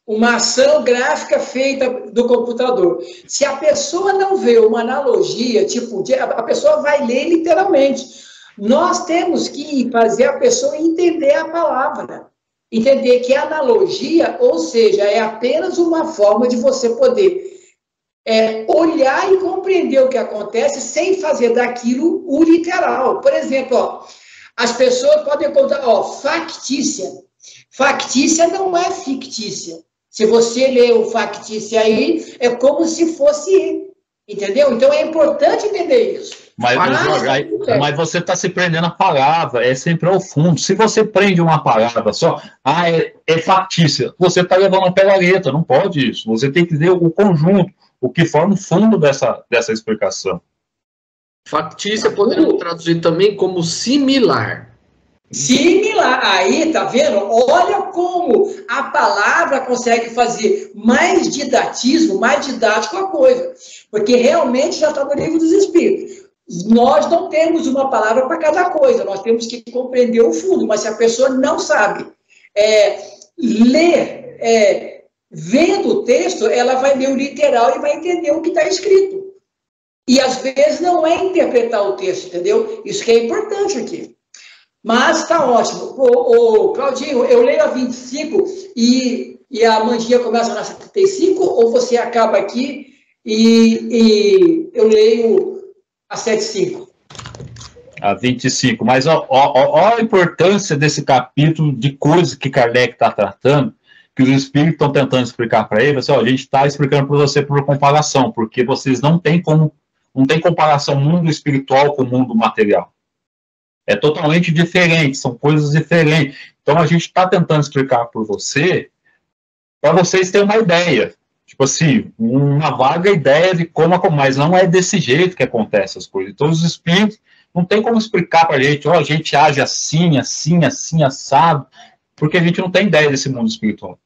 Uma ação gráfica feita do computador. Se a pessoa não vê uma analogia, tipo, a pessoa vai ler literalmente. Nós temos que fazer a pessoa entender a palavra. Entender que a analogia, ou seja, é apenas uma forma de você poder olhar e compreender o que acontece sem fazer daquilo o literal. Por exemplo, ó, as pessoas podem contar, factícia. Factícia não é fictícia. Se você lê o factícia aí, é como se fosse, entendeu? Então é importante entender isso. Mas você está se prendendo a palavra, é sempre ao fundo. Se você prende uma palavra só, é factícia, você está levando a pela letra, não pode isso. Você tem que ver o conjunto, o que forma o fundo dessa explicação. Factícia podemos traduzir também como similar. Similar. Aí, tá vendo? Olha como a palavra consegue fazer mais didatismo, mais didático a coisa. Porque realmente já está no livro dos Espíritos. Nós não temos uma palavra para cada coisa, nós temos que compreender o fundo, mas se a pessoa não sabe ler, vendo o texto, ela vai ler o literal e vai entender o que está escrito. E às vezes não é interpretar o texto, entendeu? Isso que é importante aqui. Mas está ótimo. Claudinho, eu leio a 25 e a Mandinha começa na 75, ou você acaba aqui e eu leio a 75? A 25. Mas ó a importância desse capítulo de coisas que Kardec está tratando, que os espíritos estão tentando explicar para ele. Assim, a gente está explicando para você por comparação, porque vocês não tem comparação mundo espiritual com o mundo material. É totalmente diferente, são coisas diferentes. Então, a gente está tentando explicar por você, para vocês terem uma ideia. Tipo assim, uma vaga ideia de como, mas não é desse jeito que acontecem as coisas. Então, os espíritos não tem como explicar para a gente age assim, assim, assim, assado, porque a gente não tem ideia desse mundo espiritual.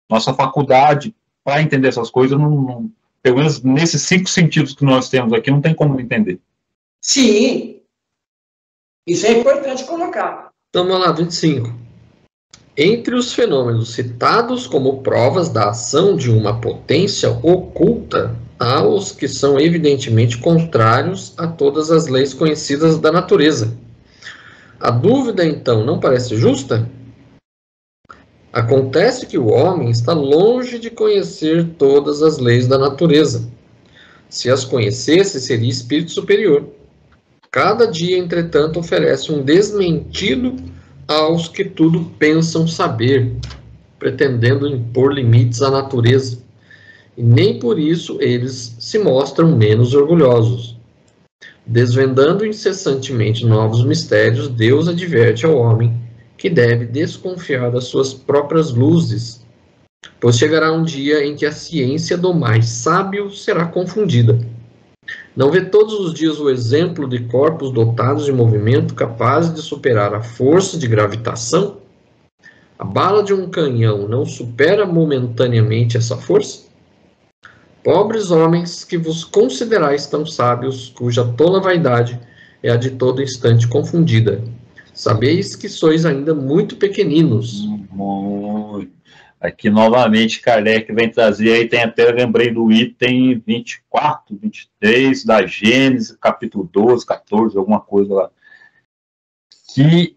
Nossa faculdade, para entender essas coisas, pelo menos nesses 5 sentidos que nós temos aqui, não tem como entender. Sim. Isso é importante colocar. Então, vamos lá, 25. Entre os fenômenos citados como provas da ação de uma potência oculta, há os que são evidentemente contrários a todas as leis conhecidas da natureza. A dúvida, então, não parece justa? Acontece que o homem está longe de conhecer todas as leis da natureza. Se as conhecesse, seria espírito superior. Cada dia, entretanto, oferece um desmentido aos que tudo pensam saber, pretendendo impor limites à natureza. E nem por isso eles se mostram menos orgulhosos. Desvendando incessantemente novos mistérios, Deus adverte ao homem que deve desconfiar das suas próprias luzes, pois chegará um dia em que a ciência do mais sábio será confundida. Não vê todos os dias o exemplo de corpos dotados de movimento capazes de superar a força de gravitação? A bala de um canhão não supera momentaneamente essa força? Pobres homens que vos considerais tão sábios, cuja tola vaidade é a de todo instante confundida. Sabeis que sois ainda muito pequeninos. Aqui, novamente, Kardec vem trazer, aí tem até, eu lembrei do item 24, 23, da Gênesis, capítulo 12, 14, alguma coisa lá. Que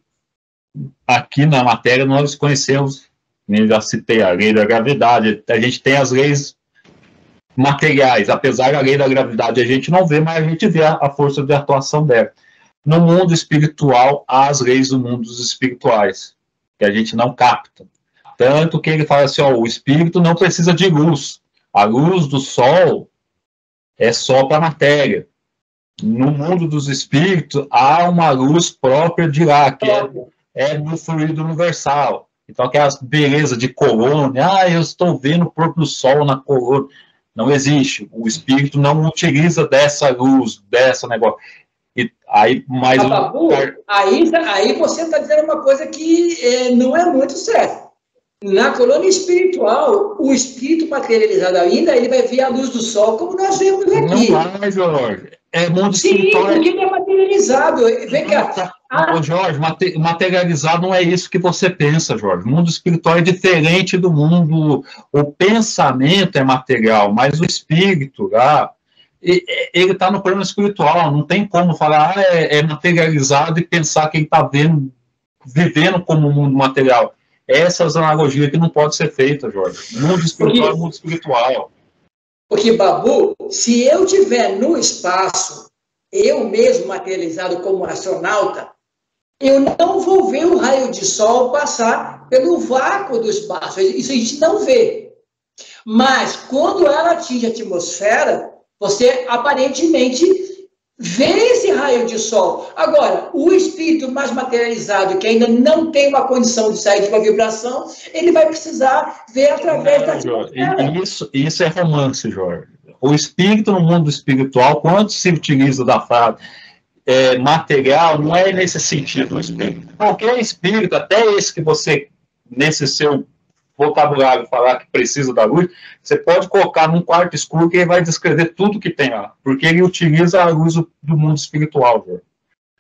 aqui na matéria nós conhecemos, eu já citei a lei da gravidade, a gente tem as leis materiais, apesar da lei da gravidade a gente não vê, mas a gente vê a força de atuação dela. No mundo espiritual, há as leis do mundo dos espirituais, que a gente não capta. Tanto que ele fala assim, o espírito não precisa de luz. A luz do sol é só para a matéria. No mundo dos espíritos, há uma luz própria de lá, que é do fluido universal. Então, aquelas belezas de colônia, eu estou vendo o pôr do sol na colônia. Não existe. O espírito não utiliza dessa luz, dessa negócio. E aí, mais Babu, aí você está dizendo uma coisa que não é muito certa. Na colônia espiritual, o espírito materializado ainda, ele vai ver a luz do sol como nós vemos aqui. Não vai, Jorge. É mundo espiritual. Sim, porque ele é materializado. Vem cá. Jorge, materializado não é isso que você pensa, Jorge. O mundo espiritual é diferente do mundo. O pensamento é material, mas o espírito, ele está no plano espiritual. Não tem como falar, é materializado e pensar que ele está vivendo como um mundo material. Essas analogias que não pode ser feita, Jorge. Mundo espiritual é mundo espiritual. Porque, Babu, se eu estiver no espaço, eu mesmo materializado como astronauta, eu não vou ver o raio de sol passar pelo vácuo do espaço. Isso a gente não vê. Mas, quando ela atinge a atmosfera, você aparentemente vê esse raio de sol. Agora, o espírito mais materializado, que ainda não tem uma condição de sair de uma vibração, ele vai precisar ver através da atmosfera. Isso é romance, Jorge. o espírito no mundo espiritual, quando se utiliza da frase material, não é nesse sentido. Qualquer espírito, até esse que você, nesse seu vocabulário, falar que precisa da luz, você pode colocar num quarto escuro que ele vai descrever tudo que tem lá, porque ele utiliza a luz do mundo espiritual.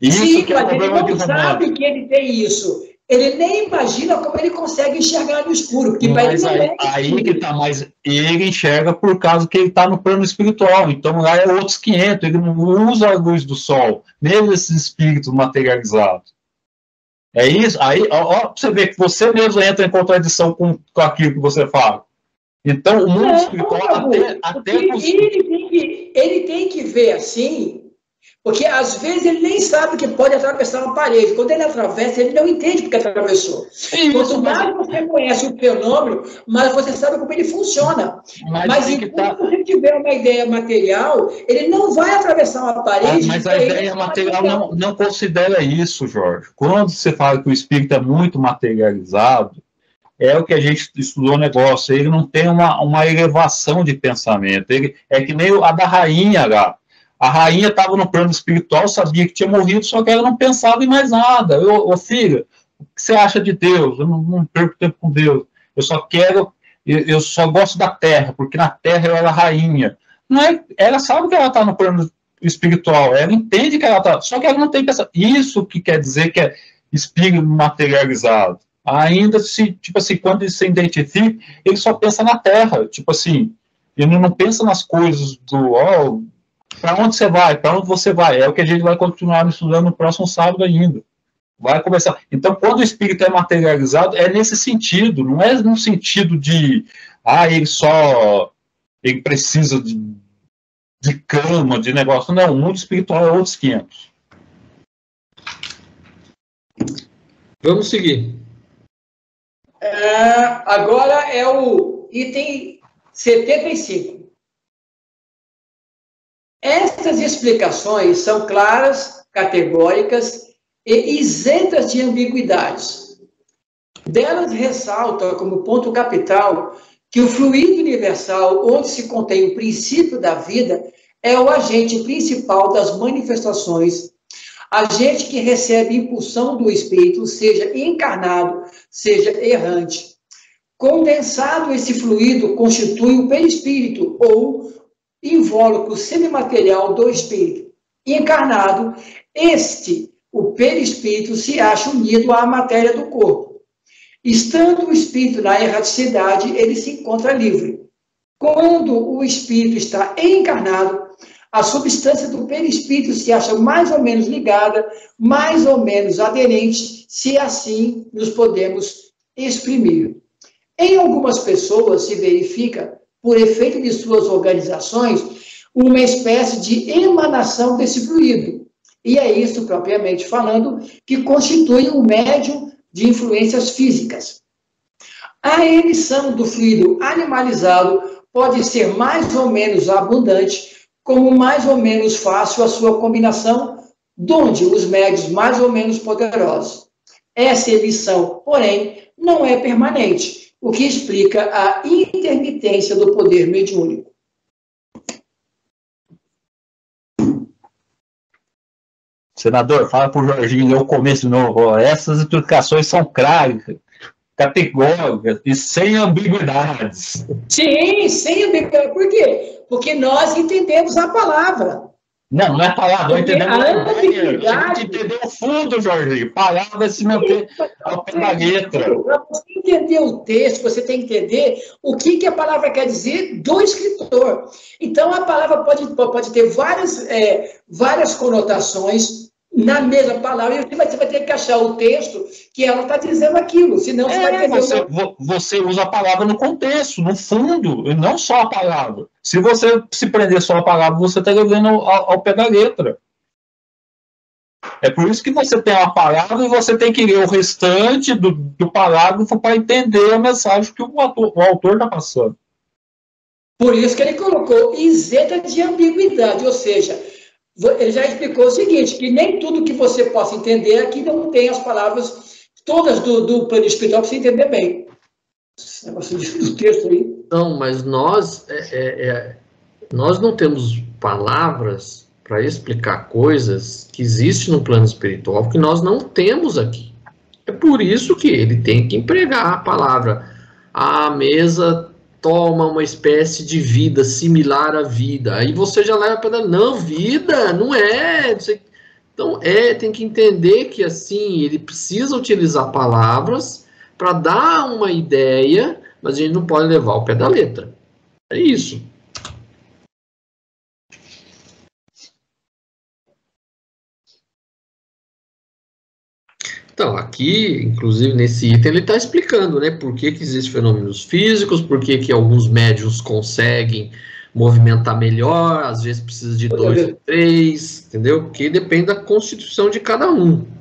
Isso. Sim, que mas ele não sabe que ele tem isso. Ele nem imagina como ele consegue enxergar no escuro. Porque mas aí que tá, mas ele enxerga por causa que ele está no plano espiritual. Então lá é outros 500. Ele não usa a luz do sol, mesmo esses espíritos materializados. É isso. Aí, ó, você vê que você mesmo entra em contradição com aquilo que você fala. Então, o mundo espiritual ele tem que ver assim. Porque, às vezes, ele nem sabe que pode atravessar uma parede. Quando ele atravessa, ele não entende porque atravessou. Quanto mais você conhece o fenômeno, mais você sabe como ele funciona. Mas enquanto você tiver uma ideia material, ele não vai atravessar uma parede. Mas a ideia material não considera isso, Jorge. Quando você fala que o espírito é muito materializado, é o que a gente estudou o negócio. Ele não tem uma elevação de pensamento. Ele é que nem a da rainha lá. A rainha estava no plano espiritual, sabia que tinha morrido, só que ela não pensava em mais nada. Ô filha, o que você acha de Deus? Eu não perco tempo com Deus. Eu só gosto da terra, porque na terra eu era rainha. Não é, ela sabe que ela está no plano espiritual, ela entende que ela está, só que ela não tem pensamento. Isso que quer dizer que é espírito materializado. Ainda se, tipo assim, quando ele se identifica, ele só pensa na terra, tipo assim, ele não pensa nas coisas do... para onde você vai? Para onde você vai? É o que a gente vai continuar estudando no próximo sábado ainda. Vai começar. Então, quando o espírito é materializado, é nesse sentido, não é no sentido de ele precisa de cama, de negócio. Não, o mundo espiritual é outros 500. Vamos seguir. Agora é o item 75. Estas explicações são claras, categóricas e isentas de ambiguidades. Delas ressalta como ponto capital que o fluido universal, onde se contém o princípio da vida, é o agente principal das manifestações, agente que recebe impulsão do espírito, seja encarnado, seja errante. Condensado, esse fluido constitui o perispírito, ou invólucro semimaterial do espírito. Encarnado, o perispírito, se acha unido à matéria do corpo. Estando o espírito na erraticidade, ele se encontra livre. Quando o espírito está encarnado, a substância do perispírito se acha mais ou menos ligada, mais ou menos aderente, se assim nos podemos exprimir. Em algumas pessoas se verifica, por efeito de suas organizações, uma espécie de emanação desse fluido. E é isso, propriamente falando, que constitui um médium de influências físicas. A emissão do fluido animalizado pode ser mais ou menos abundante, como mais ou menos fácil a sua combinação, donde os médios mais ou menos poderosos. Essa emissão, porém, não é permanente, o que explica a intermitência do poder mediúnico. Senador, fala para o Jorginho ler o começo de novo. Essas explicações são claras, categóricas e sem ambiguidades. Sim, sem ambiguidade. Por quê? Porque nós entendemos a palavra. Não é palavra, nós entendemos a ambiguidade. A gente entendeu o fundo, Jorginho. Palavra se manter ao pé da letra. Para você entender o texto, você tem que entender o que a palavra quer dizer do escritor. Então, a palavra pode ter várias conotações na mesma palavra, e você vai ter que achar o texto que ela está dizendo aquilo, senão você vai entender. Você usa a palavra no contexto, no fundo, e não só a palavra. Se você se prender só a palavra, você está levando ao pé da letra. É por isso que você tem uma palavra e você tem que ler o restante do parágrafo para entender a mensagem que o autor está passando. Por isso que ele colocou isenta de ambiguidade, ou seja, ele já explicou o seguinte, que nem tudo que você possa entender aqui não tem as palavras todas do plano espiritual para você entender bem. Esse negócio do texto aí. Não, mas nós, Nós não temos palavras para explicar coisas que existem no plano espiritual que nós não temos aqui. É por isso que ele tem que empregar a palavra. A mesa toma uma espécie de vida similar à vida. Aí você já leva para não, vida, não é. Então, tem que entender que assim, ele precisa utilizar palavras para dar uma ideia, mas a gente não pode levar ao pé da letra. É isso. Então, aqui, inclusive nesse item, ele está explicando, né, por que existem fenômenos físicos, por que alguns médiuns conseguem movimentar melhor, às vezes precisa de 2 ou 3, entendeu? Porque depende da constituição de cada um.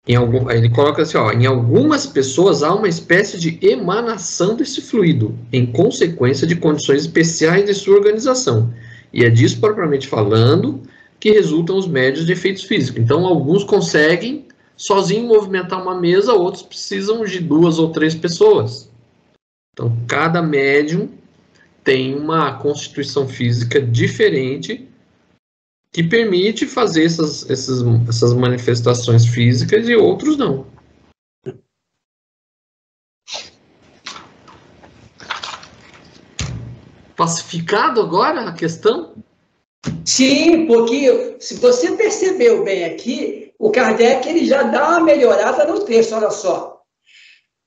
Ele coloca assim, ó, em algumas pessoas há uma espécie de emanação desse fluido, em consequência de condições especiais de sua organização. E é disso, propriamente falando, que resultam os médios de efeitos físicos. Então, alguns conseguem sozinho movimentar uma mesa, outros precisam de 2 ou 3 pessoas. Então, cada médium tem uma constituição física diferente que permite fazer essas manifestações físicas e outros não. Pacificado agora a questão? Sim, porque se você percebeu bem aqui, o Kardec ele já dá uma melhorada no texto, olha só.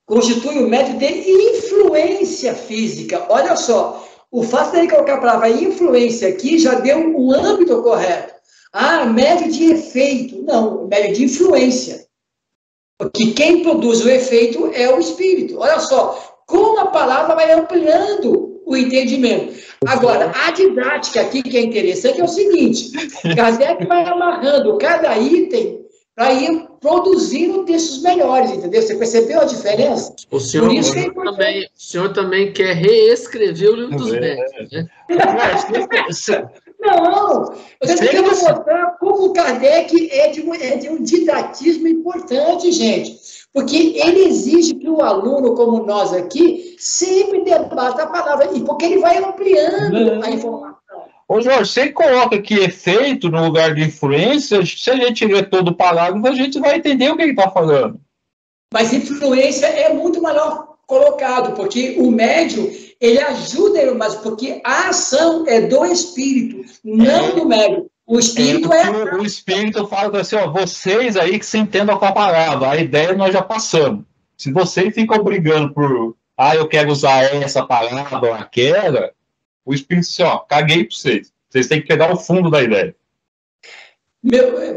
Constitui o método de influência física. Olha só, o fato dele colocar a palavra influência aqui já deu o âmbito correto. Ah, médio de efeito. Não, médio de influência. Porque quem produz o efeito é o espírito. Olha só, como a palavra vai ampliando o entendimento. Agora, a didática aqui que é interessante é o seguinte, Kardec vai amarrando cada item para ir produzindo textos melhores, entendeu? Você percebeu a diferença? O senhor também quer reescrever o livro dos médios, né? Não, eu estou querendo mostrar como o Kardec é de um didatismo importante, gente. Porque ele exige que o aluno, como nós aqui, sempre debata a palavra, e porque ele vai ampliando a informação. Ô Jorge, você coloca aqui efeito no lugar de influência, se a gente ler todo o parágrafo, a gente vai entender o que ele está falando. Mas influência é muito melhor colocado, porque o médium, ele ajuda, mas porque a ação é do espírito, não do médium. O espírito O espírito fala assim, ó, vocês aí que se entendam com a palavra, a ideia nós já passamos. Se vocês ficam brigando por, eu quero usar essa palavra ou aquela, o espírito diz assim, ó, caguei para vocês. Vocês têm que pegar o fundo da ideia.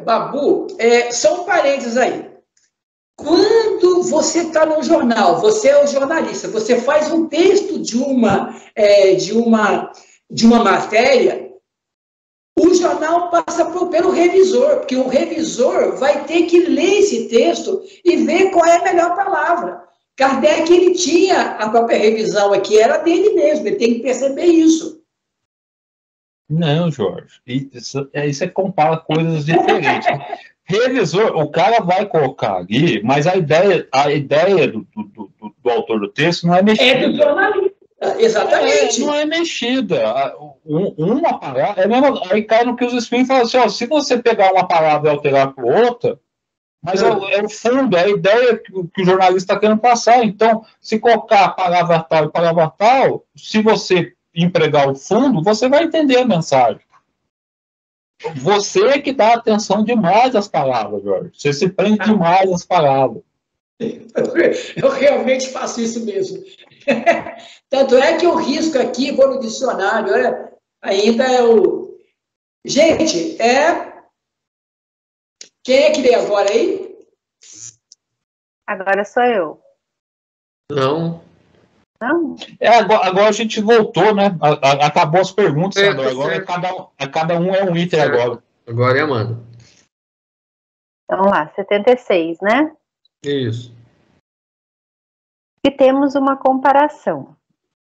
Babu, só um parênteses aí. Quando você está no jornal, você é o jornalista, você faz um texto de uma matéria, o jornal passa pelo revisor, porque o revisor vai ter que ler esse texto e ver qual é a melhor palavra. Kardec, ele tinha a própria revisão aqui, era dele mesmo, ele tem que perceber isso. Não, Jorge, aí você compara coisas diferentes. Revisor, o cara vai colocar ali, mas a ideia do autor do texto não é mexida. É do jornalista, exatamente. Não é mexida. Uma palavra, aí cai no que os espíritos falam assim, ó, se você pegar uma palavra e alterar por outra, mas é o fundo, é a ideia que o jornalista está querendo passar. Então, se colocar a palavra tal e palavra tal, se você empregar o fundo, você vai entender a mensagem. Você que dá atenção demais às palavras, Jorge. Você se prende demais às palavras. Eu realmente faço isso mesmo. Tanto é que eu risco aqui, vou no dicionário, ainda é o... Gente, quem é que lê agora aí? Agora sou eu. Não. Não? Agora a gente voltou, né? Acabou as perguntas, agora cada um é um item agora. Agora é Amanda. Vamos lá, 76, né? Isso. E temos uma comparação.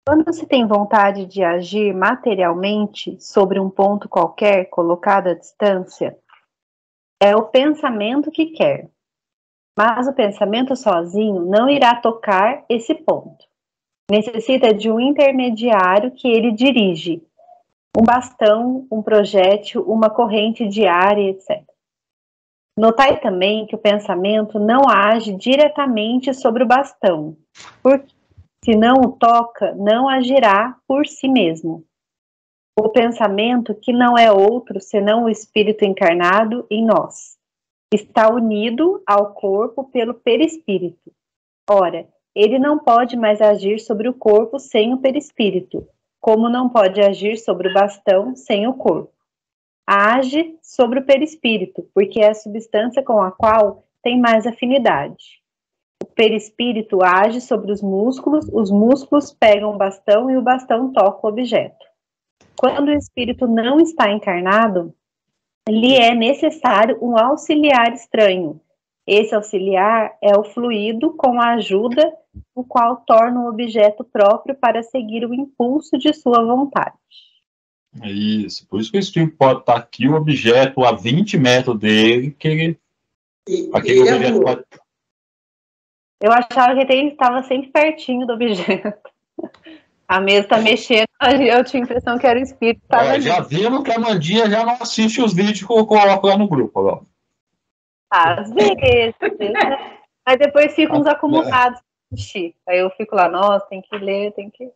Quando se tem vontade de agir materialmente sobre um ponto qualquer colocado à distância, é o pensamento que quer. Mas o pensamento sozinho não irá tocar esse ponto. Necessita de um intermediário que ele dirige, um bastão, um projétil, uma corrente diária, etc. Notai também que o pensamento não age diretamente sobre o bastão, porque se não o toca, não agirá por si mesmo. O pensamento, que não é outro senão o espírito encarnado em nós, está unido ao corpo pelo perispírito. Ora, ele não pode mais agir sobre o corpo sem o perispírito, como não pode agir sobre o bastão sem o corpo. Age sobre o perispírito, porque é a substância com a qual tem mais afinidade. O perispírito age sobre os músculos pegam o bastão e o bastão toca o objeto. Quando o espírito não está encarnado, lhe é necessário um auxiliar estranho. Esse auxiliar é o fluido com a ajuda o qual torna o objeto próprio para seguir o impulso de sua vontade. Isso, por isso que o espírito pode estar aqui, o objeto a 20 metros dele, que ele... aquele objeto pode... Eu achava que ele estava sempre pertinho do objeto. A mesa está mexendo, eu tinha a impressão que era o espírito que estava ali. Já vimos que a Mandinha já não assiste os vídeos que eu coloco lá no grupo. Ó. Às vezes, né? Mas depois ficam uns acumulados. Aí eu fico lá, nossa, tem que ler, tem que...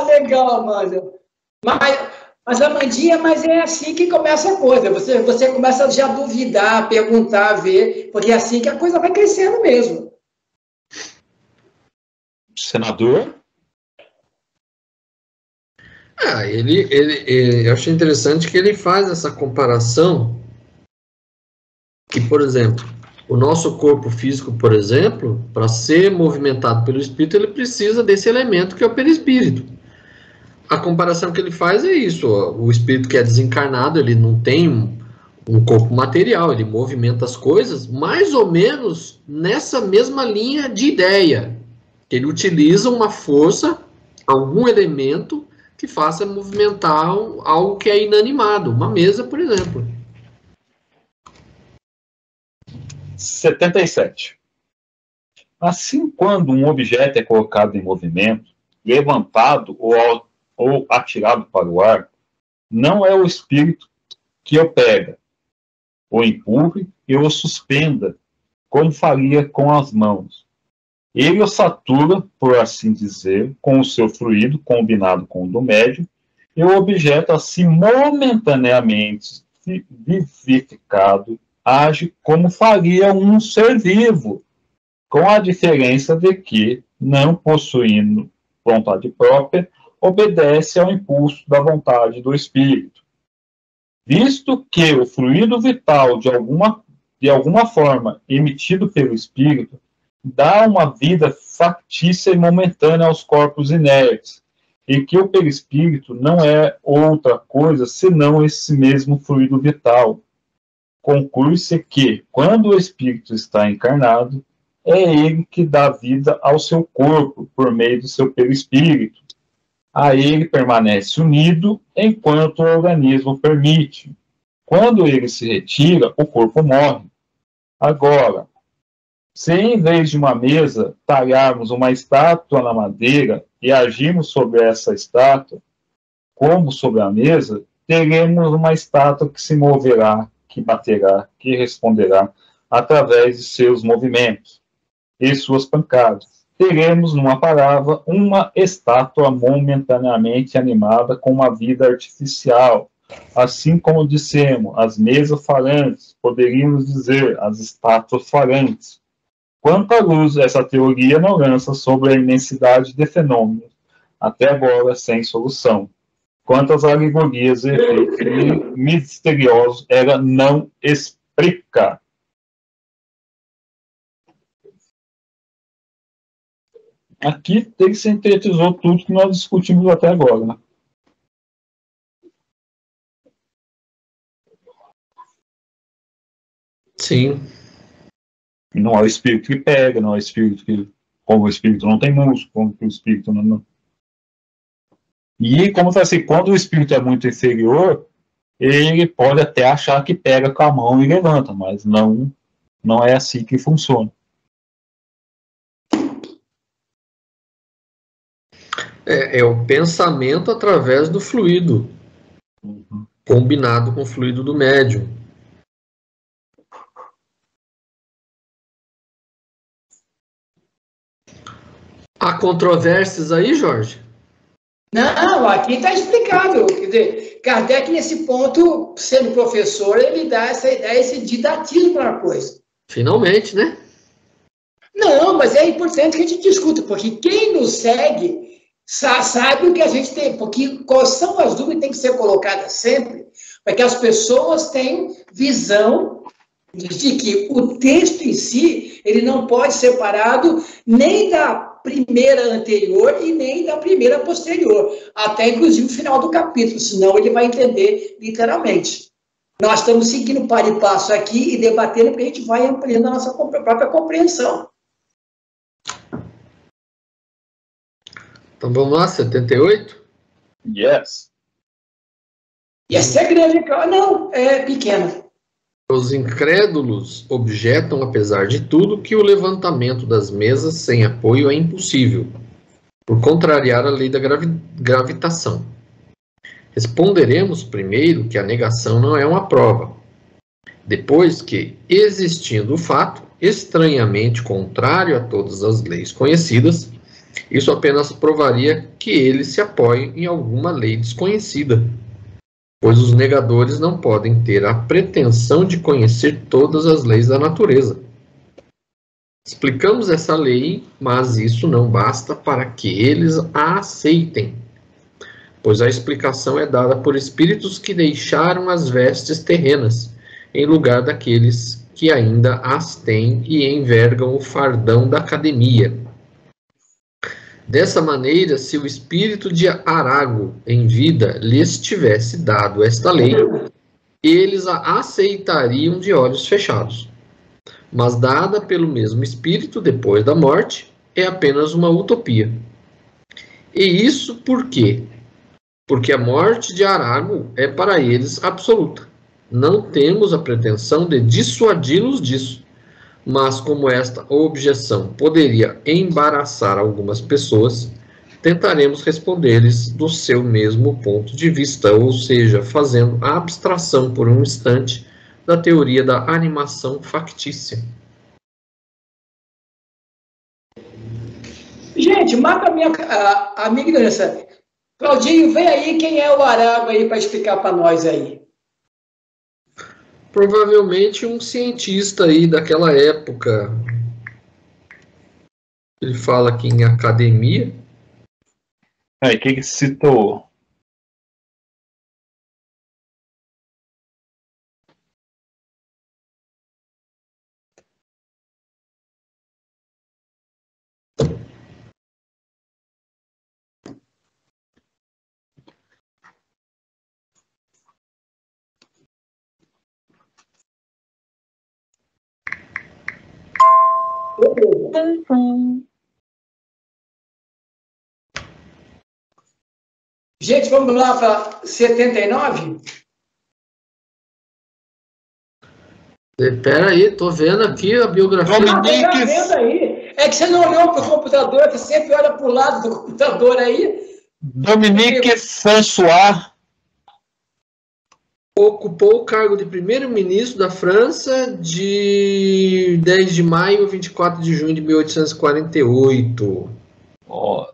Legal, Amanda. Mas Amandinha, mas é assim que começa a coisa. Você começa já a duvidar, perguntar, ver, porque é assim que a coisa vai crescendo mesmo. Senador? Eu achei interessante que ele faz essa comparação que, por exemplo, o nosso corpo físico, por exemplo, para ser movimentado pelo espírito, ele precisa desse elemento que é o perispírito. A comparação que ele faz é isso, ó, o espírito que é desencarnado, ele não tem um corpo material, ele movimenta as coisas mais ou menos nessa mesma linha de ideia. Ele utiliza uma força, algum elemento que faça movimentar algo que é inanimado, uma mesa, por exemplo. 77. Assim, quando um objeto é colocado em movimento, levantado ou atirado para o ar, não é o espírito que o pega, o empurre e o suspenda, como faria com as mãos. Ele o satura, por assim dizer, com o seu fluido combinado com o do médium, e o objeto, assim, momentaneamente vivificado, age como faria um ser vivo, com a diferença de que, não possuindo vontade própria, obedece ao impulso da vontade do espírito. Visto que o fluido vital, de alguma forma, emitido pelo espírito, dá uma vida factícia e momentânea aos corpos inertes, e que o perispírito não é outra coisa senão esse mesmo fluido vital. Conclui-se que, quando o espírito está encarnado, é ele que dá vida ao seu corpo por meio do seu perispírito. A ele permanece unido enquanto o organismo permite. Quando ele se retira, o corpo morre. Agora, se em vez de uma mesa talharmos uma estátua na madeira e agirmos sobre essa estátua, como sobre a mesa, teremos uma estátua que se moverá, que baterá, que responderá através de seus movimentos e suas pancadas. Teremos, numa palavra, uma estátua momentaneamente animada com uma vida artificial. Assim como dissemos, as mesas falantes, poderíamos dizer, as estátuas falantes. Quanta luz essa teoria não lança sobre a imensidade de fenômenos, até agora sem solução. Quantas alegorias e efeitos misteriosos ela não explica. Aqui ele sintetizou tudo que nós discutimos até agora, né? Sim. Não é o espírito que pega, não é o espírito que... Como o espírito não tem músculo, como o espírito não... E, como está assim, quando o espírito é muito inferior, ele pode até achar que pega com a mão e levanta, mas não é assim que funciona. É o pensamento através do fluido, combinado com o fluido do médium. Há controvérsias aí, Jorge? Não, aqui está explicado. Quer dizer, Kardec, nesse ponto, sendo professor, ele dá essa ideia, esse didatismo para a coisa. Finalmente, né? Não, mas é importante que a gente discuta, porque quem nos segue sabe o que a gente tem, porque quais são as dúvidas que têm que ser colocadas sempre, para que as pessoas tenham visão de que o texto em si, ele não pode ser separado nem da primeira anterior e nem da primeira posterior, até inclusive o final do capítulo, senão ele vai entender literalmente. Nós estamos seguindo par e passo aqui e debatendo, porque a gente vai ampliando a nossa própria compreensão. Então vamos lá, 78? Yes. E essa é grande, não, é pequena. Os incrédulos objetam, apesar de tudo, que o levantamento das mesas sem apoio é impossível, por contrariar a lei da gravitação. Responderemos primeiro que a negação não é uma prova, depois que, existindo o fato, estranhamente contrário a todas as leis conhecidas, isso apenas provaria que ele se apoie em alguma lei desconhecida, pois os negadores não podem ter a pretensão de conhecer todas as leis da natureza. Explicamos essa lei, mas isso não basta para que eles a aceitem, pois a explicação é dada por espíritos que deixaram as vestes terrenas, em lugar daqueles que ainda as têm e envergam o fardão da academia. Dessa maneira, se o espírito de Arago, em vida, lhes tivesse dado esta lei, eles a aceitariam de olhos fechados. Mas dada pelo mesmo espírito depois da morte, é apenas uma utopia. E isso por quê? Porque a morte de Arago é para eles absoluta. Não temos a pretensão de dissuadi-los disso. Mas como esta objeção poderia embaraçar algumas pessoas, tentaremos responder-lhes do seu mesmo ponto de vista, ou seja, fazendo a abstração por um instante da teoria da animação factícia. Gente, mata a minha ignorância. Claudinho, vem aí, quem é o Arago aí para explicar para nós aí? Provavelmente um cientista aí daquela época. Ele fala aqui em academia. Aí, o que citou? Gente, vamos lá para 79? Espera aí, tô vendo aqui a biografia. Tá vendo aí? É que você não olhou para o computador, que sempre olha para o lado do computador aí. Dominique François ocupou o cargo de primeiro-ministro da França de 10 de maio a 24 de junho de 1848.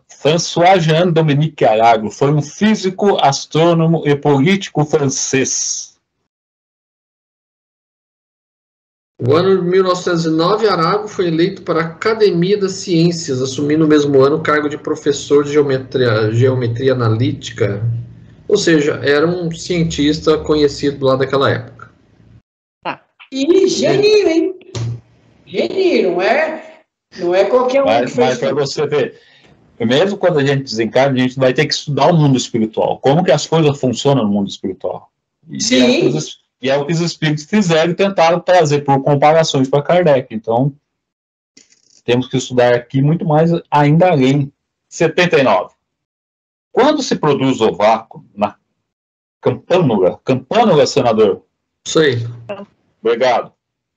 François-Jean Dominique Arago foi um físico, astrônomo e político francês. No ano de 1909, Arago foi eleito para a Academia das Ciências, assumindo no mesmo ano o cargo de professor de geometria analítica. Ou seja, era um cientista conhecido lá daquela época. E geninho, hein? Geninho, não é qualquer um que fez. Mas para você ver, mesmo quando a gente desencarna, a gente vai ter que estudar o mundo espiritual. Como que as coisas funcionam no mundo espiritual. Sim. E é o que os espíritos fizeram e tentaram trazer por comparações para Kardec. Então, temos que estudar aqui muito mais ainda além. 79. Quando se produz o vácuo na Campânula, senador. Isso aí. Obrigado.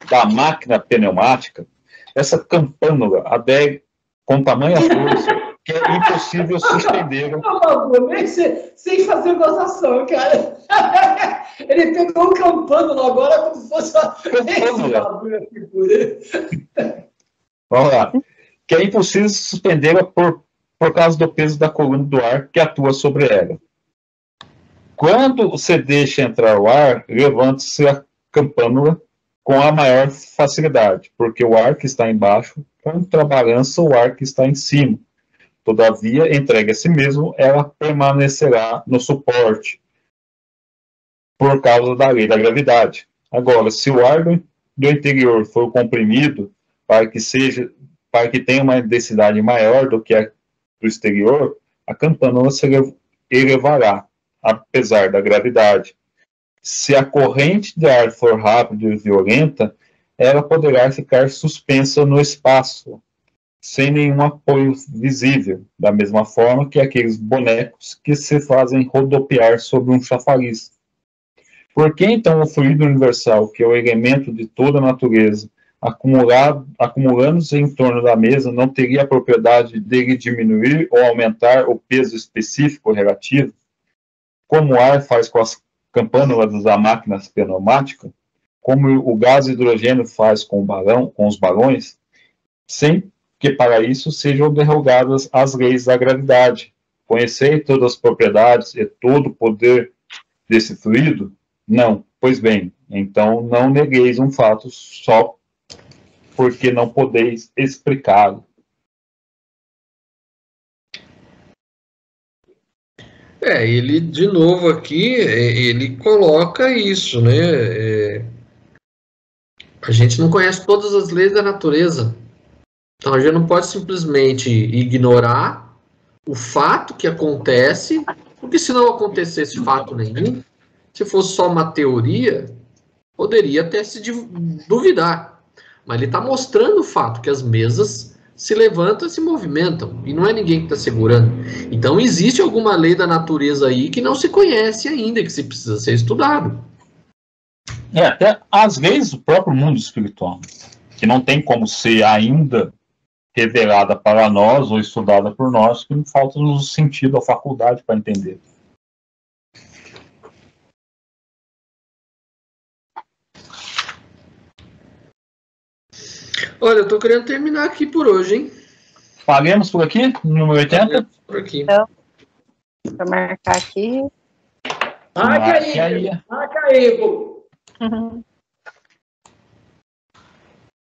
Da máquina pneumática, essa campânula adere com tamanha força que é impossível suspender. Nem sem fazer gozação, cara. Ele pegou um campânula agora como se fosse uma figura. Vamos lá. Que é impossível suspendê-la por causa do peso da coluna do ar que atua sobre ela. Quando você deixa entrar o ar, levanta-se a campânula com a maior facilidade, porque o ar que está embaixo contrabalança o ar que está em cima. Todavia, entregue a si mesmo, ela permanecerá no suporte, por causa da lei da gravidade. Agora, se o ar do interior for comprimido para que tenha uma densidade maior do que a do exterior, a campânula se elevará, apesar da gravidade. Se a corrente de ar for rápida e violenta, ela poderá ficar suspensa no espaço, sem nenhum apoio visível, da mesma forma que aqueles bonecos que se fazem rodopiar sobre um chafariz. Por que então o fluido universal, que é o elemento de toda a natureza, acumulando-se em torno da mesa, não teria a propriedade de diminuir ou aumentar o peso específico relativo, como o ar faz com as campânulas da máquina pneumática, como o gás hidrogênio faz com os balões, sem que para isso sejam derrogadas as leis da gravidade. Conhecei todas as propriedades e todo o poder desse fluido? Não. Pois bem, então não negueis um fato só porque não podeis explicá-lo. Ele, de novo aqui, ele coloca isso, né? A gente não conhece todas as leis da natureza. Então, a gente não pode simplesmente ignorar o fato que acontece, porque se não acontecesse fato nenhum, se fosse só uma teoria, poderia até se duvidar. Mas ele está mostrando o fato que as mesas se levantam e se movimentam, e não é ninguém que está segurando. Então, existe alguma lei da natureza aí que não se conhece ainda, que se precisa ser estudado. Até às vezes o próprio mundo espiritual, que não tem como ser ainda revelada para nós ou estudada por nós, que falta-nos o sentido, a faculdade para entender. Olha, eu tô querendo terminar aqui por hoje, hein? Paremos por aqui, número 80? Por aqui. Então, vou marcar aqui. Marca aí, pô. Uhum.